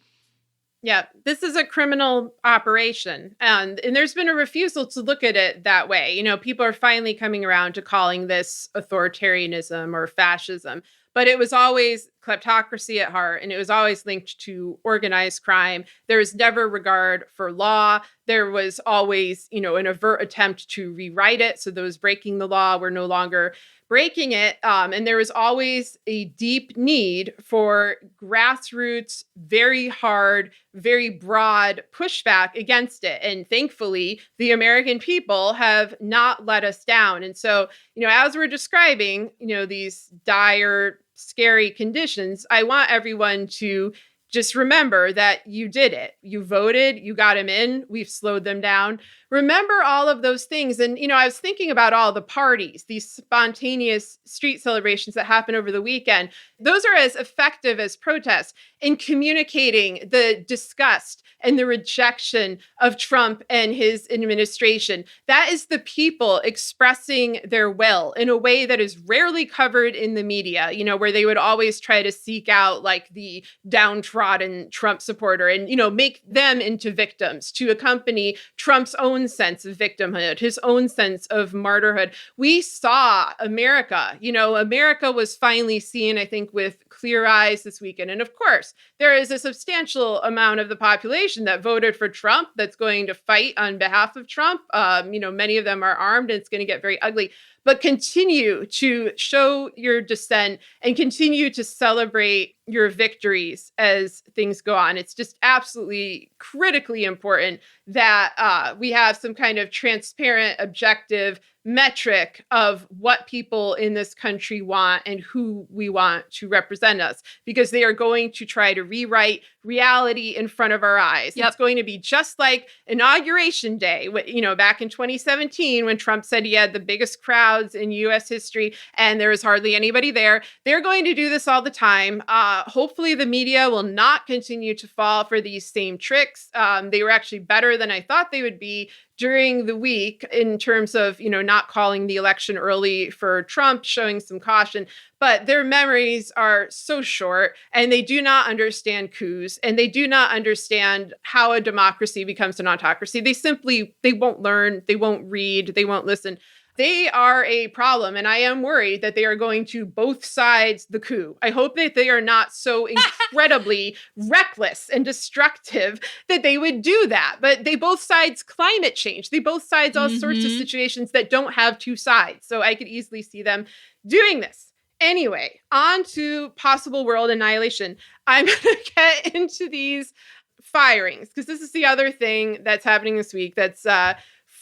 Yeah, this is a criminal operation. And there's been a refusal to look at it that way. You know, people are finally coming around to calling this authoritarianism or fascism. But it was always kleptocracy at heart, and it was always linked to organized crime. There was never regard for law. There was always, an overt attempt to rewrite it. So those breaking the law were no longer breaking it. And there was always a deep need for grassroots, very hard, very broad pushback against it. And thankfully, the American people have not let us down. And so, as we're describing, these dire, scary conditions, I want everyone to just remember that you did it. You voted, you got him in, we've slowed them down. Remember all of those things. And, I was thinking about all the parties, these spontaneous street celebrations that happen over the weekend. Those are as effective as protests in communicating the disgust and the rejection of Trump and his administration. That is the people expressing their will in a way that is rarely covered in the media, where they would always try to seek out like the downtrodden Trump supporter and, make them into victims to accompany Trump's own sense of victimhood, his own sense of martyrhood. We saw America, America was finally seen, I think, with clear eyes this weekend. And of course, there is a substantial amount of the population that voted for Trump that's going to fight on behalf of Trump. Many of them are armed, and it's going to get very ugly. But continue to show your dissent and continue to celebrate your victories as things go on. It's just absolutely critically important that we have some kind of transparent, objective metric of what people in this country want and who we want to represent us, because they are going to try to rewrite reality in front of our eyes. Yep. It's going to be just like Inauguration Day, back in 2017 when Trump said he had the biggest crowds in U.S. history and there was hardly anybody there. They're going to do this all the time. Hopefully the media will not continue to fall for these same tricks. They were actually better than I thought they would be during the week in terms of, not calling the election early for Trump, showing some caution. But their memories are so short, and they do not understand coups, and they do not understand how a democracy becomes an autocracy. They won't learn, they won't read, they won't listen. They are a problem, and I am worried that they are going to both sides the coup. I hope that they are not so incredibly reckless and destructive that they would do that. But they both sides climate change. They both sides all sorts of situations that don't have two sides. So I could easily see them doing this. Anyway, on to possible world annihilation. I'm going to get into these firings because this is the other thing that's happening this week that's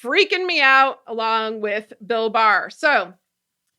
freaking me out, along with Bill Barr. So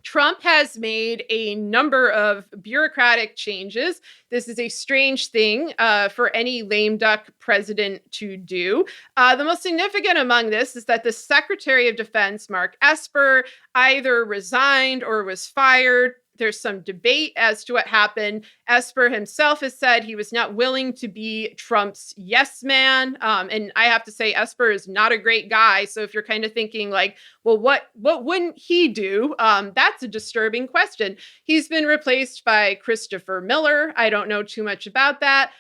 Trump has made a number of bureaucratic changes. This is a strange thing for any lame duck president to do. The most significant among this is that the Secretary of Defense, Mark Esper, either resigned or was fired. There's some debate as to what happened. Esper himself has said he was not willing to be Trump's yes man. And I have to say, Esper is not a great guy. So if you're kind of thinking like, well, what wouldn't he do? That's a disturbing question. He's been replaced by Christopher Miller. I don't know too much about that.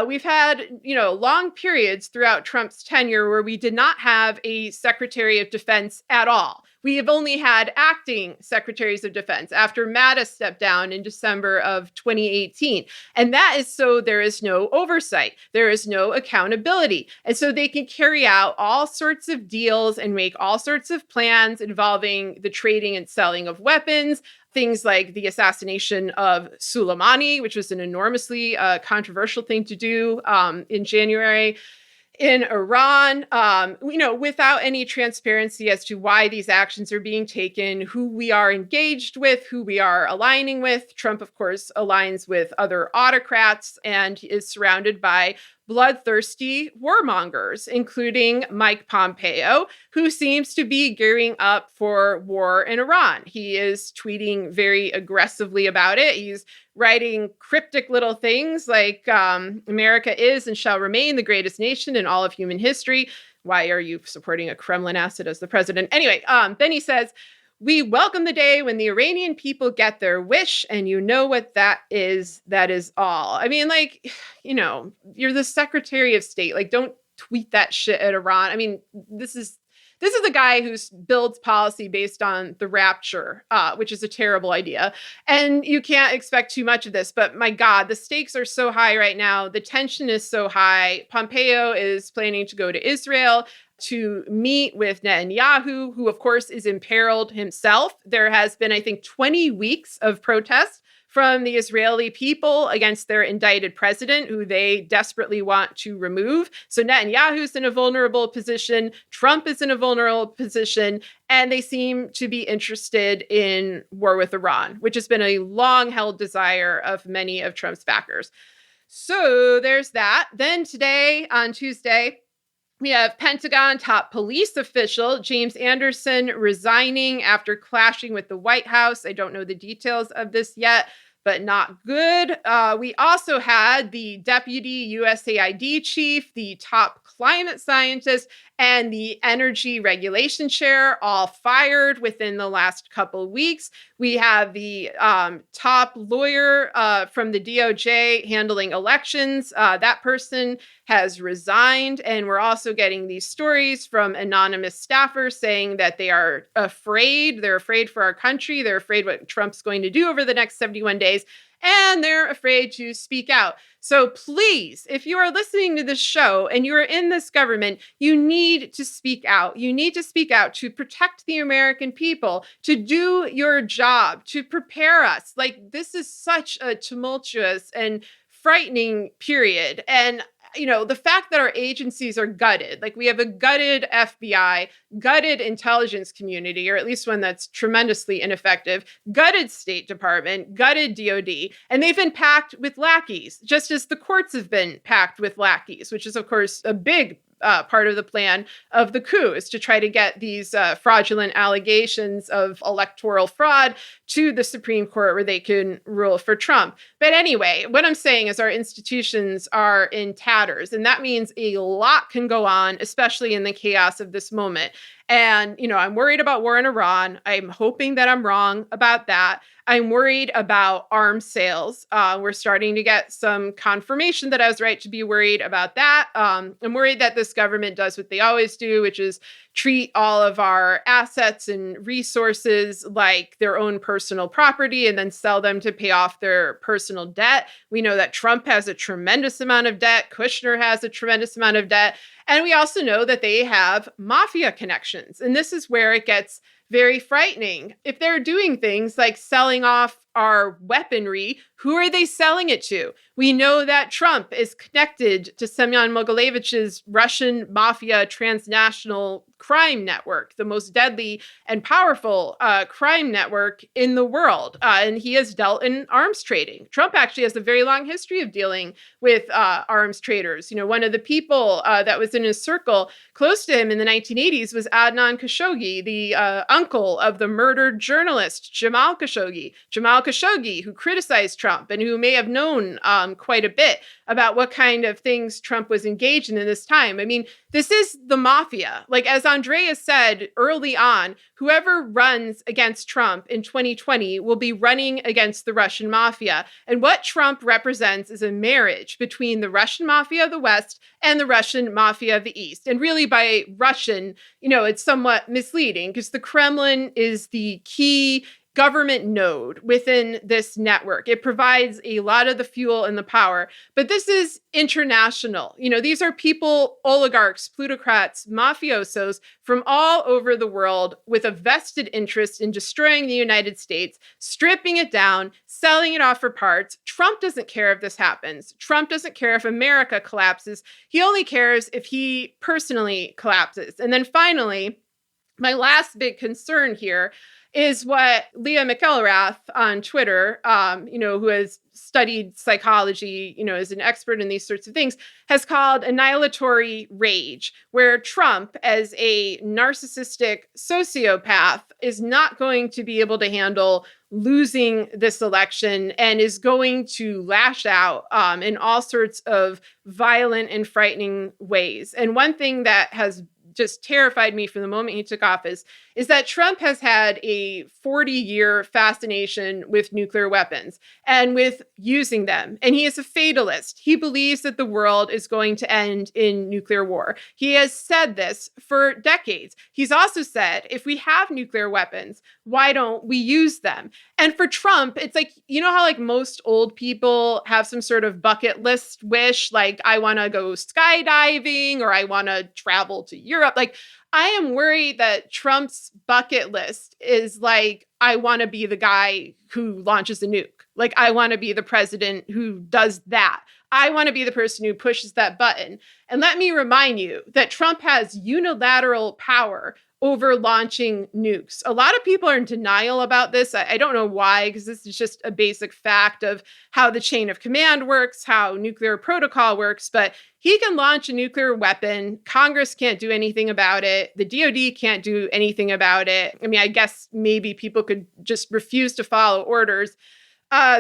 We've had, long periods throughout Trump's tenure where we did not have a Secretary of Defense at all. We have only had acting secretaries of defense after Mattis stepped down in December of 2018. And that is so there is no oversight. There is no accountability. And so they can carry out all sorts of deals and make all sorts of plans involving the trading and selling of weapons, things like the assassination of Soleimani, which was an enormously controversial thing to do in January. In Iran, without any transparency as to why these actions are being taken, who we are engaged with, who we are aligning with. Trump, of course, aligns with other autocrats and is surrounded by bloodthirsty warmongers, including Mike Pompeo, who seems to be gearing up for war in Iran. He is tweeting very aggressively about it. He's writing cryptic little things like America is and shall remain the greatest nation in all of human history. Why are you supporting a Kremlin asset as the president? Anyway, then he says, we welcome the day when the Iranian people get their wish, and you know what that is all. I mean, like, you're the Secretary of State. Like, don't tweet that shit at Iran. I mean, this is a guy who builds policy based on the rapture, which is a terrible idea. And you can't expect too much of this. But my God, the stakes are so high right now. The tension is so high. Pompeo is planning to go to Israel to meet with Netanyahu, who, of course, is imperiled himself. There has been, I think, 20 weeks of protest from the Israeli people against their indicted president, who they desperately want to remove. So Netanyahu's in a vulnerable position, Trump is in a vulnerable position, and they seem to be interested in war with Iran, which has been a long-held desire of many of Trump's backers. So there's that. Then today, on Tuesday, we have Pentagon top police official James Anderson resigning after clashing with the White House. I don't know the details of this yet, but not good. We also had the deputy USAID chief, the top climate scientist, and the energy regulation chair all fired within the last couple of weeks. We have the top lawyer from the DOJ handling elections. That person has resigned. And we're also getting these stories from anonymous staffers saying that they are afraid. They're afraid for our country. They're afraid what Trump's going to do over the next 71 days. And they're afraid to speak out. So please, if you are listening to this show and you are in this government, you need to speak out. You need to speak out to protect the American people, to do your job, to prepare us. Like, this is such a tumultuous and frightening period. And the fact that our agencies are gutted, like we have a gutted FBI, gutted intelligence community, or at least one that's tremendously ineffective, gutted State Department, gutted DOD, and they've been packed with lackeys, just as the courts have been packed with lackeys, which is, of course, a big part of the plan of the coup, is to try to get these fraudulent allegations of electoral fraud to the Supreme Court where they can rule for Trump. But anyway, what I'm saying is our institutions are in tatters, and that means a lot can go on, especially in the chaos of this moment. And, I'm worried about war in Iran. I'm hoping that I'm wrong about that. I'm worried about arms sales. We're starting to get some confirmation that I was right to be worried about that. I'm worried that this government does what they always do, which is treat all of our assets and resources like their own personal property and then sell them to pay off their personal debt. We know that Trump has a tremendous amount of debt. Kushner has a tremendous amount of debt. And we also know that they have mafia connections. And this is where it gets very frightening. If they're doing things like selling off our weaponry, who are they selling it to? We know that Trump is connected to Semyon Mogilevic's Russian mafia transnational crime network, the most deadly and powerful crime network in the world. And he has dealt in arms trading. Trump actually has a very long history of dealing with arms traders. One of the people that was in his circle close to him in the 1980s was Adnan Khashoggi, the uncle of the murdered journalist Jamal Khashoggi. Jamal Khashoggi, who criticized Trump and who may have known quite a bit about what kind of things Trump was engaged in this time. I mean, this is the mafia. Like, as Andrea said early on, whoever runs against Trump in 2020 will be running against the Russian mafia. And what Trump represents is a marriage between the Russian mafia of the West and the Russian mafia of the East. And really, by Russian, it's somewhat misleading because the Kremlin is the key government node within this network. It provides a lot of the fuel and the power, but this is international. These are people, oligarchs, plutocrats, mafiosos from all over the world with a vested interest in destroying the United States, stripping it down, selling it off for parts. Trump doesn't care if this happens. Trump doesn't care if America collapses. He only cares if he personally collapses. And then finally, my last big concern here is what Leah McElrath on Twitter, who has studied psychology, is an expert in these sorts of things, has called annihilatory rage, where Trump, as a narcissistic sociopath, is not going to be able to handle losing this election and is going to lash out in all sorts of violent and frightening ways. And one thing that has just terrified me from the moment he took office is that Trump has had a 40-year fascination with nuclear weapons and with using them. And he is a fatalist. He believes that the world is going to end in nuclear war. He has said this for decades. He's also said, if we have nuclear weapons, why don't we use them? And for Trump, it's like, how most old people have some sort of bucket list wish, like I want to go skydiving or I want to travel to Europe. I am worried that Trump's bucket list is like, I want to be the guy who launches a nuke. I want to be the president who does that. I want to be the person who pushes that button. And let me remind you that Trump has unilateral power over launching nukes. A lot of people are in denial about this. I don't know why, because this is just a basic fact of how the chain of command works, how nuclear protocol works, but he can launch a nuclear weapon. Congress can't do anything about it. The DoD can't do anything about it. I guess maybe people could just refuse to follow orders.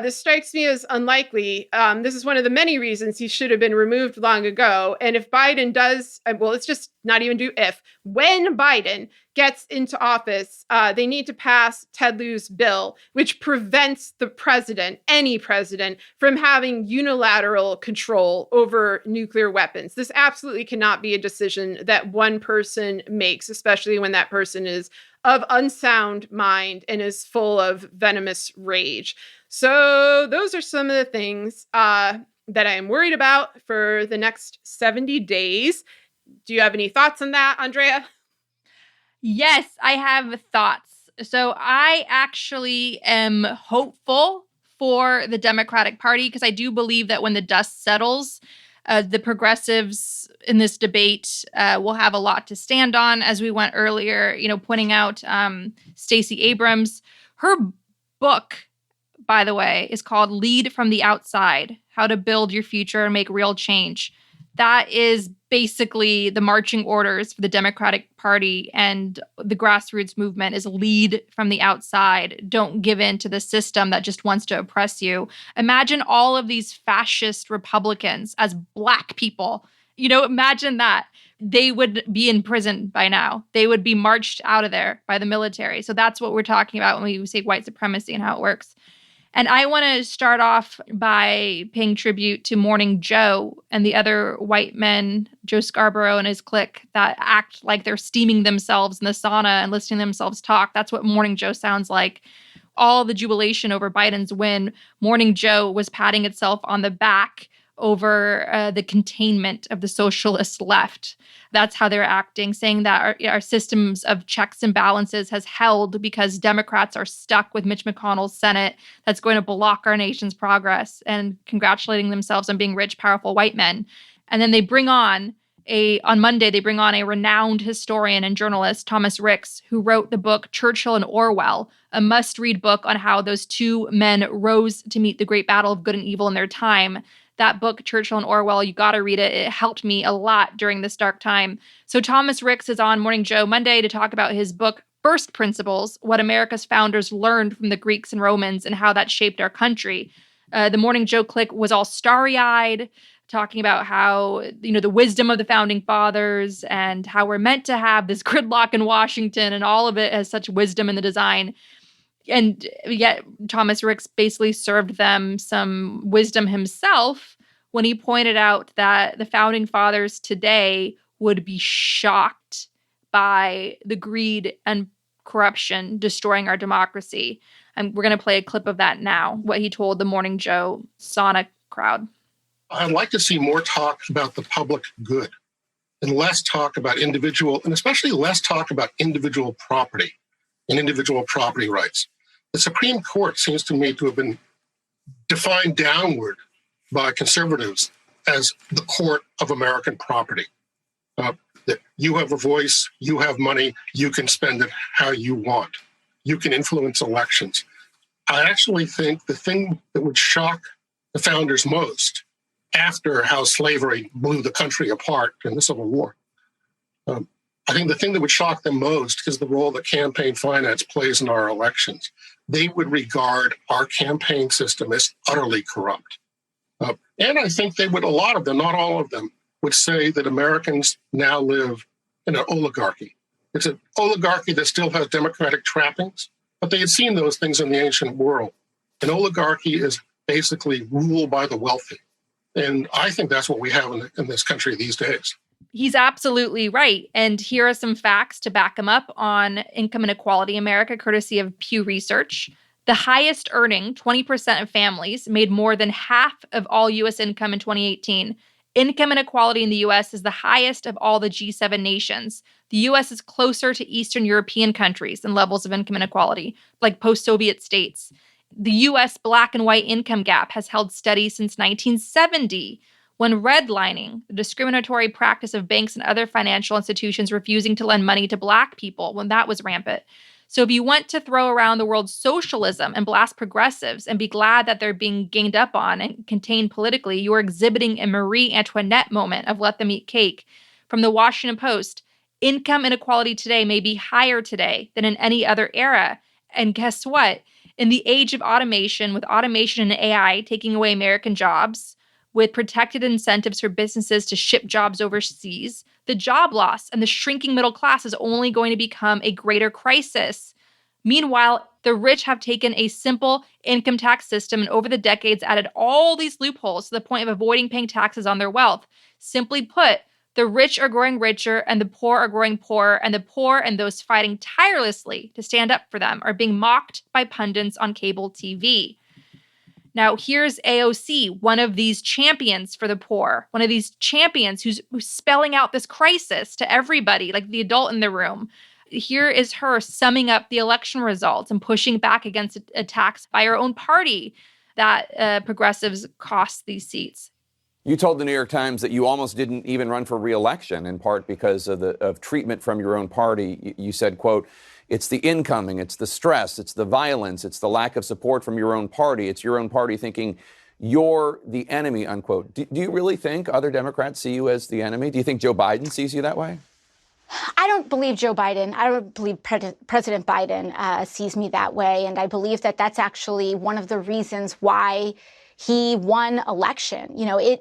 This strikes me as unlikely. This is one of the many reasons he should have been removed long ago. And if Biden does, let's just not even do if, when Biden gets into office, they need to pass Ted Lieu's bill, which prevents the president, any president, from having unilateral control over nuclear weapons. This absolutely cannot be a decision that one person makes, especially when that person is of unsound mind and is full of venomous rage. So those are some of the things that I am worried about for the next 70 days. Do you have any thoughts on that, Andrea? Yes, I have thoughts. So I actually am hopeful for the Democratic Party because I do believe that when the dust settles, the progressives in this debate will have a lot to stand on. As we went earlier, pointing out Stacey Abrams, her book, by the way, is called Lead from the Outside, How to Build Your Future and Make Real Change. That is basically the marching orders for the Democratic Party and the grassroots movement is lead from the outside. Don't give in to the system that just wants to oppress you. Imagine all of these fascist Republicans as Black people. Imagine that. They would be in prison by now. They would be marched out of there by the military. So that's what we're talking about when we say white supremacy and how it works. And I want to start off by paying tribute to Morning Joe and the other white men, Joe Scarborough and his clique, that act like they're steaming themselves in the sauna and listening to themselves talk. That's what Morning Joe sounds like. All the jubilation over Biden's win, Morning Joe was patting itself on the back over the containment of the socialist left. That's how they're acting, saying that our systems of checks and balances has held because Democrats are stuck with Mitch McConnell's Senate that's going to block our nation's progress, and congratulating themselves on being rich, powerful white men. And then they bring on Monday, they bring on a renowned historian and journalist, Thomas Ricks, who wrote the book Churchill and Orwell, a must-read book on how those two men rose to meet the great battle of good and evil in their time. That book, Churchill and Orwell, you got to read it. It helped me a lot during this dark time. So Thomas Ricks is on Morning Joe Monday to talk about his book, First Principles, what America's founders learned from the Greeks and Romans and how that shaped our country. The Morning Joe clique was all starry-eyed, talking about how, the wisdom of the founding fathers and how we're meant to have this gridlock in Washington, and all of it has such wisdom in the design. And yet Thomas Ricks basically served them some wisdom himself when he pointed out that the founding fathers today would be shocked by the greed and corruption destroying our democracy. We're going to play a clip of that now, what he told the Morning Joe sauna crowd. I'd like to see more talk about the public good and less talk about individual, and especially less talk about individual property and individual property rights. The Supreme Court seems to me to have been defined downward by conservatives as the court of American property. That you have a voice, you have money, you can spend it how you want. You can influence elections. I actually think the thing that would shock the founders most after how slavery blew the country apart in the Civil War, I think the thing that would shock them most is the role that campaign finance plays in our elections. They would regard our campaign system as utterly corrupt. And I think they would, a lot of them, not all of them, would say that Americans now live in an oligarchy. It's an oligarchy that still has democratic trappings, but they had seen those things in the ancient world. An oligarchy is basically ruled by the wealthy. And I think that's what we have in this country these days. He's absolutely right. And here are some facts to back him up on income inequality in America, courtesy of Pew Research. The highest earning 20% of families made more than half of all U.S. income in 2018. Income inequality in the U.S. is the highest of all the G7 nations. The U.S. is closer to Eastern European countries in levels of income inequality, like post-Soviet states. The U.S. black and white income gap has held steady since 1970, when redlining, the discriminatory practice of banks and other financial institutions refusing to lend money to black people, when that was rampant. So if you want to throw around the word socialism and blast progressives and be glad that they're being gained up on and contained politically, you're exhibiting a Marie Antoinette moment of let them eat cake. From the Washington Post, income inequality today may be higher today than in any other era. And guess what? In the age of automation, with automation and AI taking away American jobs, with protected incentives for businesses to ship jobs overseas, the job loss and the shrinking middle class is only going to become a greater crisis. Meanwhile, the rich have taken a simple income tax system and over the decades added all these loopholes to the point of avoiding paying taxes on their wealth. Simply put, the rich are growing richer and the poor are growing poorer, and the poor and those fighting tirelessly to stand up for them are being mocked by pundits on cable TV. Now, here's AOC, one of these champions for the poor, one of these champions who's spelling out this crisis to everybody, like the adult in the room. Here is her summing up the election results and pushing back against attacks by her own party that progressives cost these seats. You told the New York Times that you almost didn't even run for re-election, in part because of treatment from your own party. You said, quote, "It's the incoming, it's the stress, it's the violence, it's the lack of support from your own party. It's your own party thinking you're the enemy," unquote. Do you really think other Democrats see you as the enemy? Do you think Joe Biden sees you that way? I don't believe Joe Biden. I don't believe President Biden sees me that way. And I believe that that's actually one of the reasons why he won election. You know,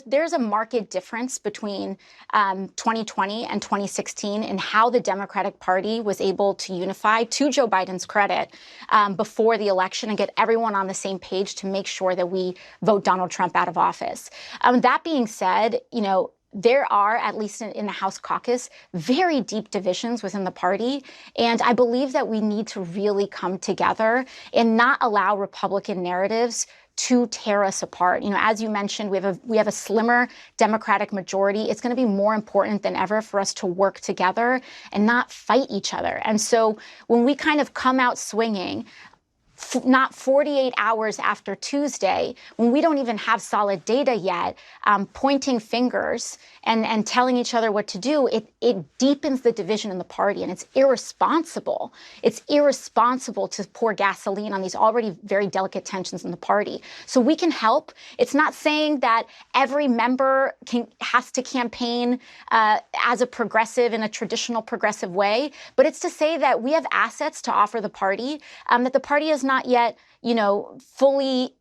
there's a marked difference between 2020 and 2016 in how the Democratic Party was able to unify, to Joe Biden's credit, before the election and get everyone on the same page to make sure that we vote Donald Trump out of office. That being said, you know, there are, at least in the House caucus, very deep divisions within the party. And I believe that we need to really come together and not allow Republican narratives to tear us apart. You know, as you mentioned, we have a slimmer Democratic majority. It's going to be more important than ever for us to work together and not fight each other. And so when we kind of come out swinging, not 48 hours after Tuesday, when we don't even have solid data yet, pointing fingers and telling each other what to do, it deepens the division in the party, and it's irresponsible. It's irresponsible to pour gasoline on these already very delicate tensions in the party. So we can help. It's not saying that every member has to campaign as a progressive in a traditional progressive way, but it's to say that we have assets to offer the party that the party has not yet, you know, fully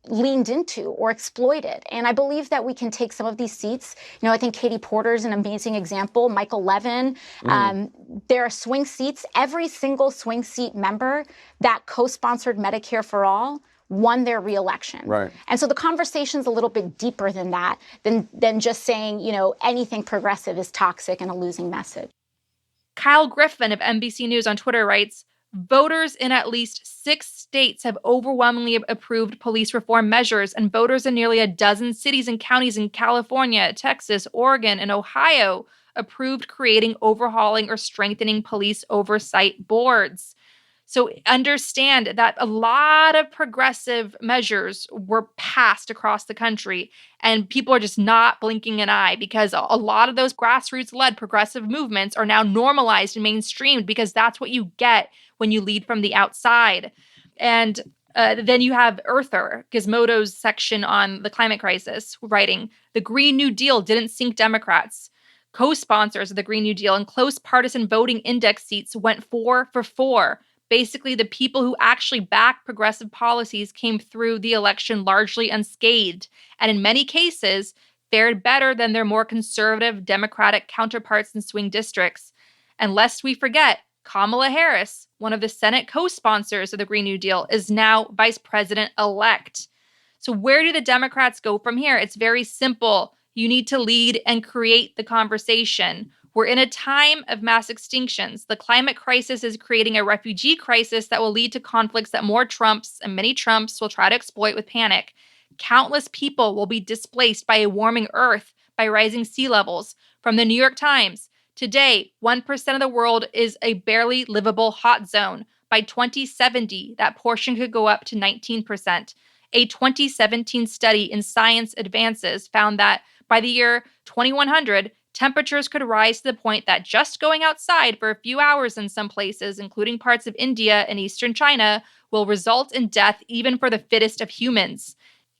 leaned into or exploited. And I believe that we can take some of these seats. You know, I think Katie Porter is an amazing example. Michael Levin. There are swing seats. Every single swing seat member that co-sponsored Medicare for All won their reelection. Right. And so the conversation's a little bit deeper than that, than just saying, you know, anything progressive is toxic and a losing message. Kyle Griffin of NBC News on Twitter writes, Voters in at least 6 states have overwhelmingly approved police reform measures, and voters in nearly a dozen cities and counties in California, Texas, Oregon, and Ohio approved creating, overhauling, or strengthening police oversight boards. So understand that a lot of progressive measures were passed across the country, and people are just not blinking an eye because a lot of those grassroots-led progressive movements are now normalized and mainstreamed because that's what you get when you lead from the outside. And then you have Earther, Gizmodo's section on the climate crisis, writing, "The Green New Deal didn't sink Democrats. Co-sponsors of the Green New Deal and close partisan voting index seats went 4 for 4. Basically, the people who actually backed progressive policies came through the election largely unscathed, and in many cases, fared better than their more conservative Democratic counterparts in swing districts. And lest we forget, Kamala Harris, one of the Senate co-sponsors of the Green New Deal, is now vice president-elect." So where do the Democrats go from here? It's very simple. You need to lead and create the conversation. We're in a time of mass extinctions. The climate crisis is creating a refugee crisis that will lead to conflicts that more Trumps and many Trumps will try to exploit with panic. Countless people will be displaced by a warming Earth, by rising sea levels. From the New York Times, today, 1% of the world is a barely livable hot zone. By 2070, that portion could go up to 19%. A 2017 study in Science Advances found that by the year 2100, temperatures could rise to the point that just going outside for a few hours in some places, including parts of India and eastern China, will result in death even for the fittest of humans.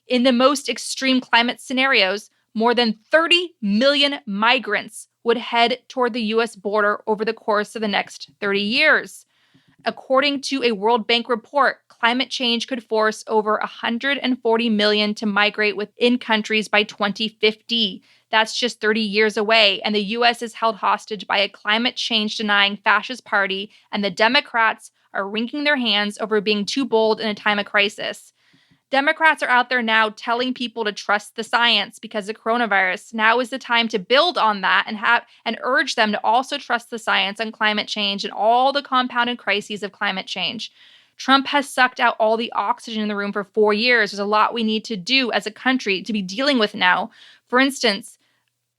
In the most extreme climate scenarios, more than 30 million migrants would head toward the U.S. border over the course of the next 30 years. According to a World Bank report, climate change could force over 140 million to migrate within countries by 2050. That's just 30 years away, and the U.S. is held hostage by a climate change-denying fascist party, and the Democrats are wringing their hands over being too bold in a time of crisis. Democrats are out there now telling people to trust the science because of coronavirus. Now is the time to build on that and urge them to also trust the science on climate change and all the compounded crises of climate change. Trump has sucked out all the oxygen in the room for 4 years. There's a lot we need to do as a country to be dealing with now. For instance,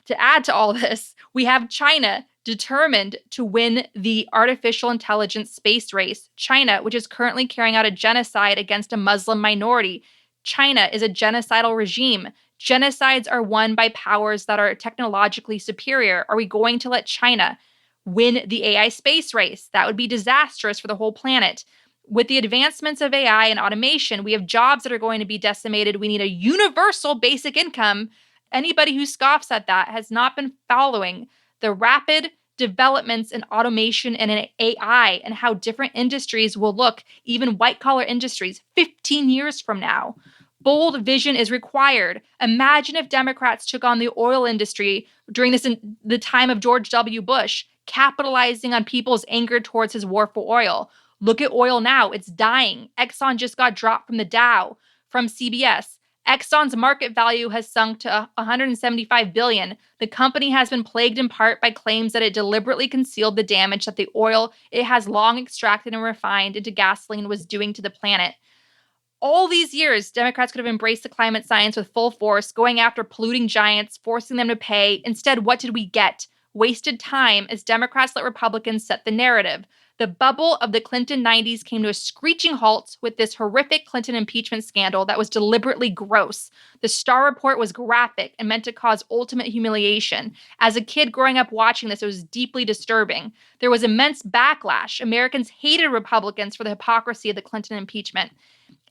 to add to all this, we have China determined to win the artificial intelligence space race. China, which is currently carrying out a genocide against a Muslim minority. China is a genocidal regime. Genocides are won by powers that are technologically superior. Are we going to let China win the AI space race? That would be disastrous for the whole planet. With the advancements of AI and automation, we have jobs that are going to be decimated. We need a universal basic income. Anybody who scoffs at that has not been following the rapid developments in automation and in AI and how different industries will look, even white-collar industries, 15 years from now. Bold vision is required. Imagine if Democrats took on the oil industry during the time of George W. Bush, capitalizing on people's anger towards his war for oil. Look at oil now. It's dying. Exxon just got dropped from the Dow. From CBS, Exxon's market value has sunk to $175 billion. The company has been plagued in part by claims that it deliberately concealed the damage that the oil it has long extracted and refined into gasoline was doing to the planet. All these years, Democrats could have embraced the climate science with full force, going after polluting giants, forcing them to pay. Instead, what did we get? Wasted time as Democrats let Republicans set the narrative. The bubble of the Clinton 90s came to a screeching halt with this horrific Clinton impeachment scandal that was deliberately gross. The Starr report was graphic and meant to cause ultimate humiliation. As a kid growing up watching this, it was deeply disturbing. There was immense backlash. Americans hated Republicans for the hypocrisy of the Clinton impeachment.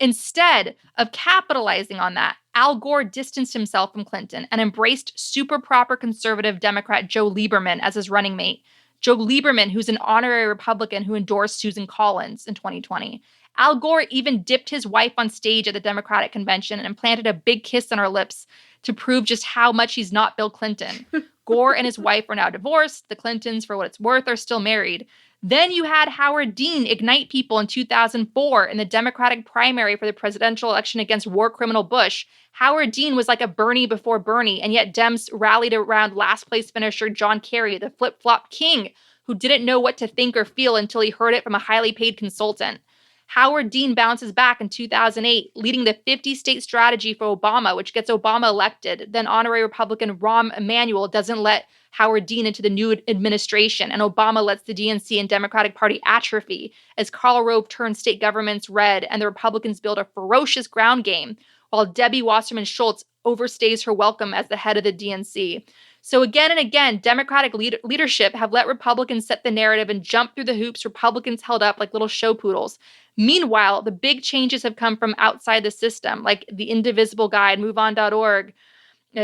Instead of capitalizing on that, Al Gore distanced himself from Clinton and embraced super proper conservative Democrat Joe Lieberman as his running mate. Joe Lieberman, who's an honorary Republican who endorsed Susan Collins in 2020. Al Gore even dipped his wife on stage at the Democratic convention and implanted a big kiss on her lips to prove just how much he's not Bill Clinton. Gore and his wife are now divorced. The Clintons, for what it's worth, are still married. Then you had Howard Dean ignite people in 2004 in the Democratic primary for the presidential election against war criminal Bush. Howard Dean was like a Bernie before Bernie, and yet Dems rallied around last place finisher John Kerry, the flip-flop king, who didn't know what to think or feel until he heard it from a highly paid consultant. Howard Dean bounces back in 2008, leading the 50-state strategy for Obama, which gets Obama elected. Then honorary Republican Rahm Emanuel doesn't let Howard Dean into the new administration, and Obama lets the DNC and Democratic Party atrophy as Karl Rove turns state governments red and the Republicans build a ferocious ground game, while Debbie Wasserman Schultz overstays her welcome as the head of the DNC. So again and again, Democratic leadership have let Republicans set the narrative and jump through the hoops Republicans held up like little show poodles. Meanwhile, the big changes have come from outside the system, like the Indivisible Guide, MoveOn.org,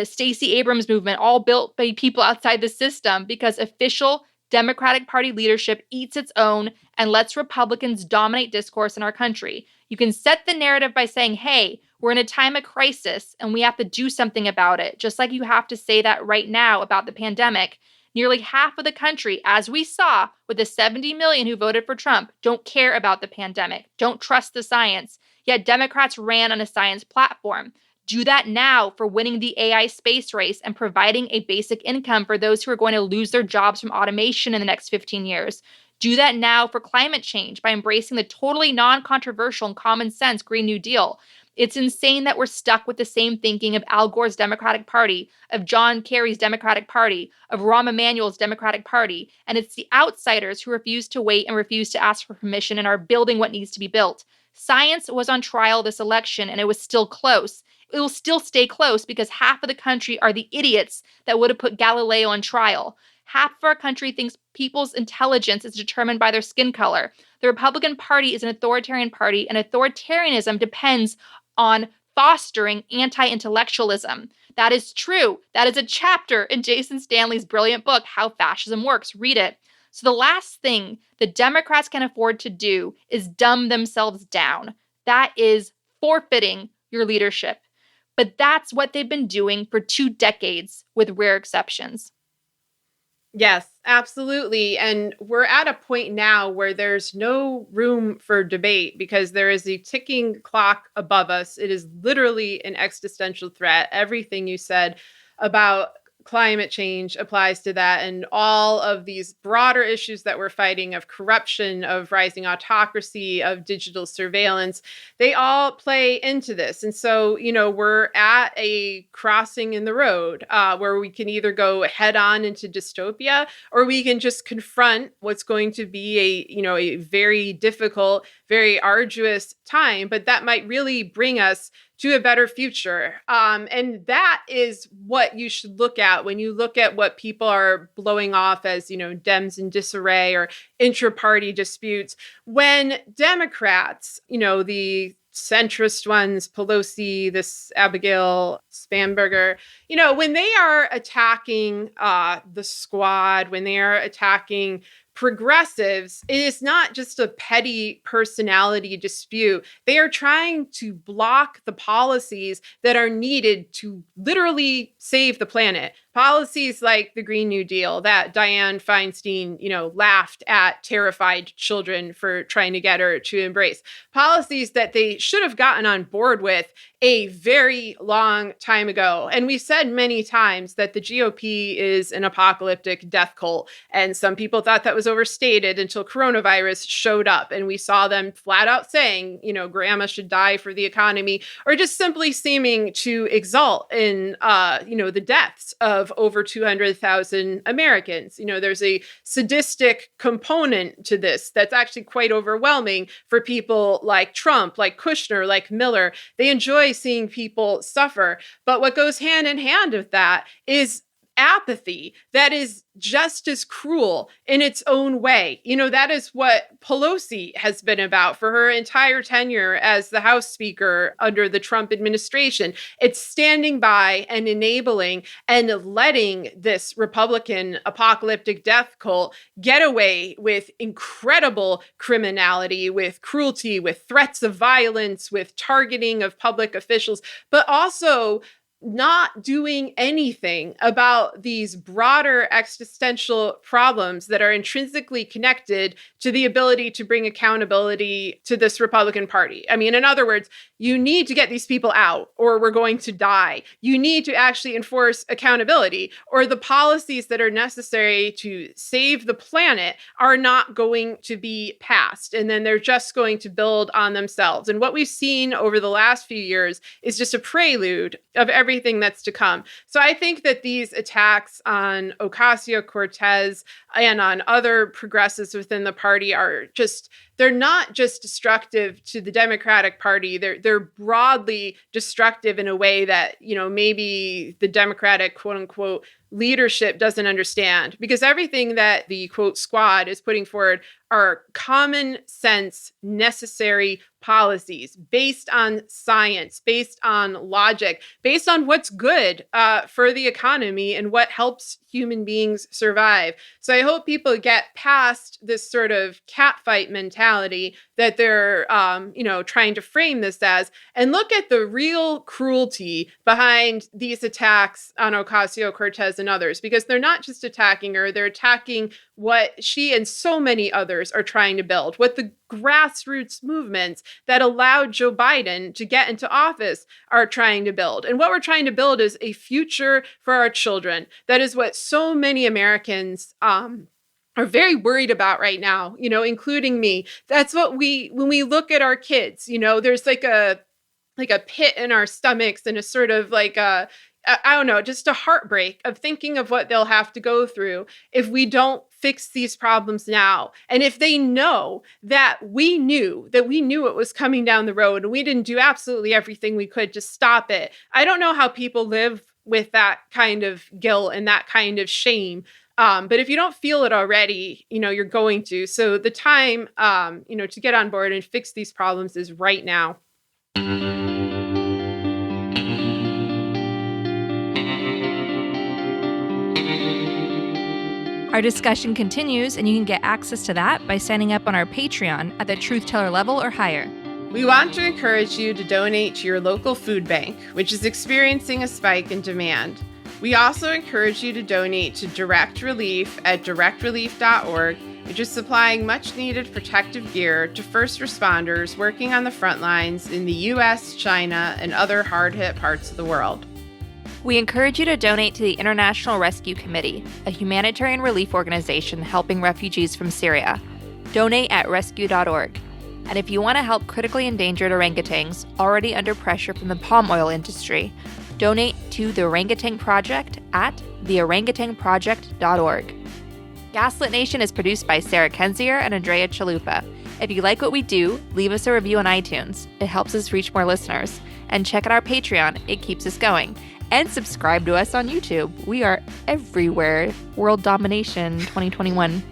Stacey Abrams movement, all built by people outside the system because official Democratic Party leadership eats its own and lets Republicans dominate discourse in our country. You can set the narrative by saying, hey, we're in a time of crisis and we have to do something about it, just like you have to say that right now about the pandemic. Nearly half of the country, as we saw with the 70 million who voted for Trump, don't care about the pandemic, don't trust the science, yet Democrats ran on a science platform. Do that now for winning the AI space race and providing a basic income for those who are going to lose their jobs from automation in the next 15 years. Do that now for climate change by embracing the totally non-controversial and common sense Green New Deal. It's insane that we're stuck with the same thinking of Al Gore's Democratic Party, of John Kerry's Democratic Party, of Rahm Emanuel's Democratic Party, and it's the outsiders who refuse to wait and refuse to ask for permission and are building what needs to be built. Science was on trial this election, and it was still close. It will still stay close because half of the country are the idiots that would have put Galileo on trial. Half of our country thinks people's intelligence is determined by their skin color. The Republican Party is an authoritarian party, and authoritarianism depends on fostering anti-intellectualism. That is true. That is a chapter in Jason Stanley's brilliant book, How Fascism Works. Read it. So the last thing the Democrats can afford to do is dumb themselves down. That is forfeiting your leadership. But that's what they've been doing for 2 decades, with rare exceptions. Yes, absolutely. And we're at a point now where there's no room for debate because there is a ticking clock above us. It is literally an existential threat. Everything you said about climate change applies to that, and all of these broader issues that we're fighting of corruption, of rising autocracy, of digital surveillance, they all play into this. And so, we're at a crossing in the road where we can either go head on into dystopia, or we can just confront what's going to be a very difficult, very arduous time, but that might really bring us to a better future. And that is what you should look at when you look at what people are blowing off as, Dems in disarray or intra-party disputes. When Democrats, the centrist ones, Pelosi, this Abigail Spanberger, when they are attacking the squad, when they are attacking progressives, it is not just a petty personality dispute. They are trying to block the policies that are needed to literally save the planet. Policies like the Green New Deal that Dianne Feinstein, laughed at terrified children for trying to get her to embrace. Policies that they should have gotten on board with a very long time ago. And we've said many times that the GOP is an apocalyptic death cult. And some people thought that was overstated until coronavirus showed up. And we saw them flat out saying, grandma should die for the economy, or just simply seeming to exult in, the deaths of over 200,000 Americans. There's a sadistic component to this that's actually quite overwhelming for people like Trump, like Kushner, like Miller. They enjoy seeing people suffer. But what goes hand in hand with that is apathy that is just as cruel in its own way. That is what Pelosi has been about for her entire tenure as the House Speaker under the Trump administration. It's standing by and enabling and letting this Republican apocalyptic death cult get away with incredible criminality, with cruelty, with threats of violence, with targeting of public officials, but also not doing anything about these broader existential problems that are intrinsically connected to the ability to bring accountability to this Republican Party. I mean, in other words, you need to get these people out or we're going to die. You need to actually enforce accountability, or the policies that are necessary to save the planet are not going to be passed. And then they're just going to build on themselves. And what we've seen over the last few years is just a prelude of everything that's to come. So I think that these attacks on Ocasio-Cortez and on other progressives within the party are just, they're not just destructive to the Democratic Party. They're broadly destructive in a way that, you know, maybe the Democratic quote unquote leadership doesn't understand, because everything that the quote squad is putting forward are common sense, necessary policies based on science, based on logic, based on what's good for the economy and what helps human beings survive. So I hope people get past this sort of catfight mentality that they're, trying to frame this as, and look at the real cruelty behind these attacks on Ocasio-Cortez and others, because they're not just attacking her, they're attacking what she and so many others are trying to build, what the grassroots movements that allowed Joe Biden to get into office are trying to build. And what we're trying to build is a future for our children. That is what so many Americans are very worried about right now, including me. That's what when we look at our kids, there's like a pit in our stomachs and a sort of like a, I don't know, just a heartbreak of thinking of what they'll have to go through if we don't fix these problems now. And if they know that we knew it was coming down the road and we didn't do absolutely everything we could to stop it. I don't know how people live with that kind of guilt and that kind of shame. But if you don't feel it already, you're going to. So the time, to get on board and fix these problems is right now. Our discussion continues, and you can get access to that by signing up on our Patreon at the Truth Teller level or higher. We want to encourage you to donate to your local food bank, which is experiencing a spike in demand. We also encourage you to donate to Direct Relief at directrelief.org, which is supplying much-needed protective gear to first responders working on the front lines in the U.S., China, and other hard-hit parts of the world. We encourage you to donate to the International Rescue Committee, a humanitarian relief organization helping refugees from Syria. Donate at rescue.org. And if you want to help critically endangered orangutans already under pressure from the palm oil industry, donate to the Orangutan Project at theorangutanproject.org. Gaslit Nation is produced by Sarah Kenzier and Andrea Chalupa. If you like what we do, leave us a review on iTunes. It helps us reach more listeners. And check out our Patreon. It keeps us going. And subscribe to us on YouTube. We are everywhere. World Domination 2021.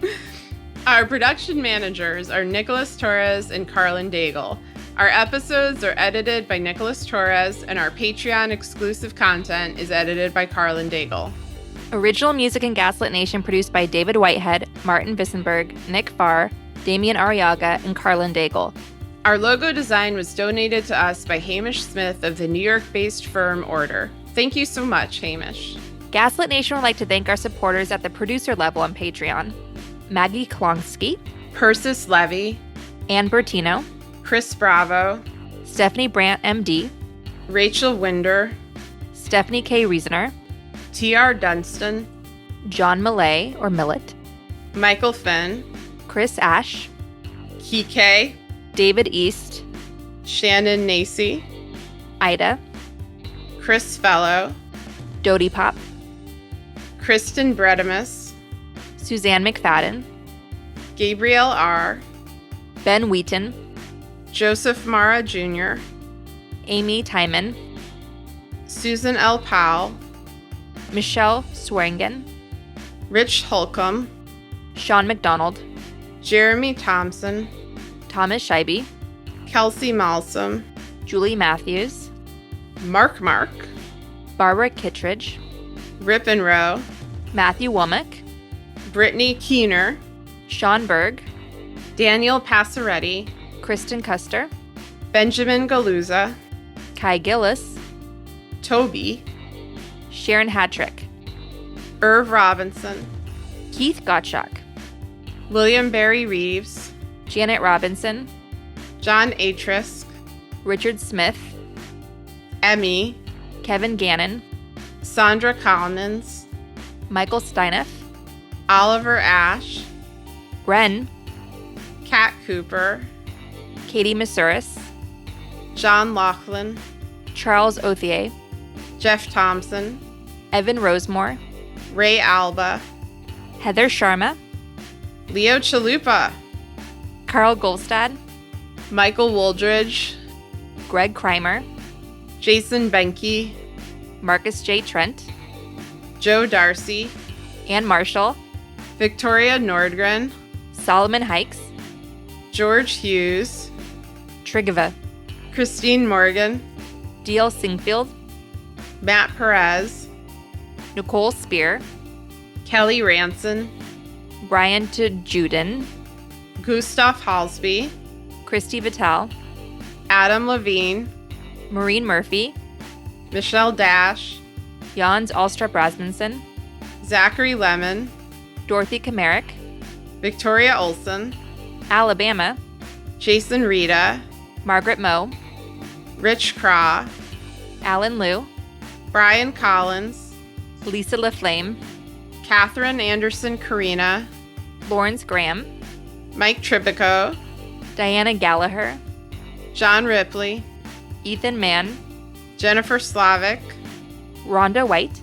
Our production managers are Nicholas Torres and Carlin Daigle. Our episodes are edited by Nicholas Torres, and our Patreon exclusive content is edited by Carlin Daigle. Original music in Gaslit Nation produced by David Whitehead, Martin Vissenberg, Nick Farr, Damian Arriaga, and Carlin Daigle. Our logo design was donated to us by Hamish Smith of the New York-based firm Order. Thank you so much, Hamish. Gaslit Nation would like to thank our supporters at the producer level on Patreon. Maggie Klonsky, Persis Levy, Ann Bertino, Chris Bravo, Stephanie Brandt, MD, Rachel Winder, Stephanie K. Reasoner, T.R. Dunstan, John Millay or Millet, Michael Finn, Chris Ash, Kike, David East, Shannon Nacy, Ida, Chris Fellow, Dodie Pop, Kristen Bredimus, Suzanne McFadden, Gabriel R., Ben Wheaton, Joseph Mara Jr., Amy Timon, Susan L. Powell, Michelle Swearingen, Rich Holcomb, Sean McDonald, Jeremy Thompson, Thomas Scheibe, Kelsey Malsom, Julie Matthews, Mark, Barbara Kittredge, Rip and Rowe, Matthew Womack, Brittany Keener, Sean Berg, Daniel Passaretti, Kristen Custer, Benjamin Galuza, Kai Gillis, Toby, Sharon Hatrick, Irv Robinson, Keith Gottschalk, William Barry Reeves, Janet Robinson, John Atrisk, Richard Smith, Emmy, Kevin Gannon, Sandra Collins, Michael Steineff, Oliver Ash, Ren, Kat Cooper, Katie Masuris, John Laughlin, Charles Othier, Jeff Thompson, Evan Rosemore, Ray Alba, Heather Sharma, Leo Chalupa, Carl Golstad, Michael Wooldridge, Greg Kreimer, Jason Benke, Marcus J. Trent, Joe Darcy, Ann Marshall, Victoria Nordgren, Solomon Hikes, George Hughes, Trigva, Christine Morgan, D.L. Singfield, Matt Perez, Nicole Spear, Kelly Ranson, Brian Juden, Gustav Halsby, Christy Vitale, Adam Levine, Maureen Murphy, Michelle Dash, Jans Alstrup Rasmussen, Zachary Lemon, Dorothy Kamarick, Victoria Olson, Alabama, Jason Rita, Margaret Moe, Rich Craw, Alan Liu, Brian Collins, Lisa LaFlame, Catherine Anderson Carina, Lawrence Graham, Mike Tribico, Diana Gallagher, John Ripley, Ethan Mann, Jennifer Slavic, Rhonda White,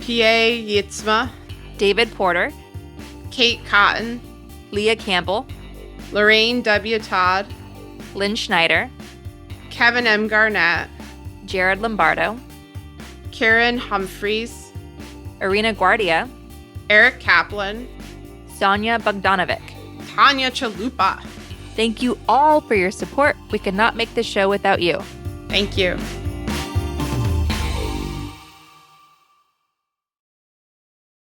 P.A. Yitzma, David Porter, Kate Cotton, Leah Campbell, Lorraine W. Todd, Lynn Schneider, Kevin M. Garnett, Jared Lombardo, Karen Humphreys, Irina Guardia, Eric Kaplan, Sonia Bogdanovic. Tanya Chalupa. Thank you all for your support. We could not make this show without you. Thank you.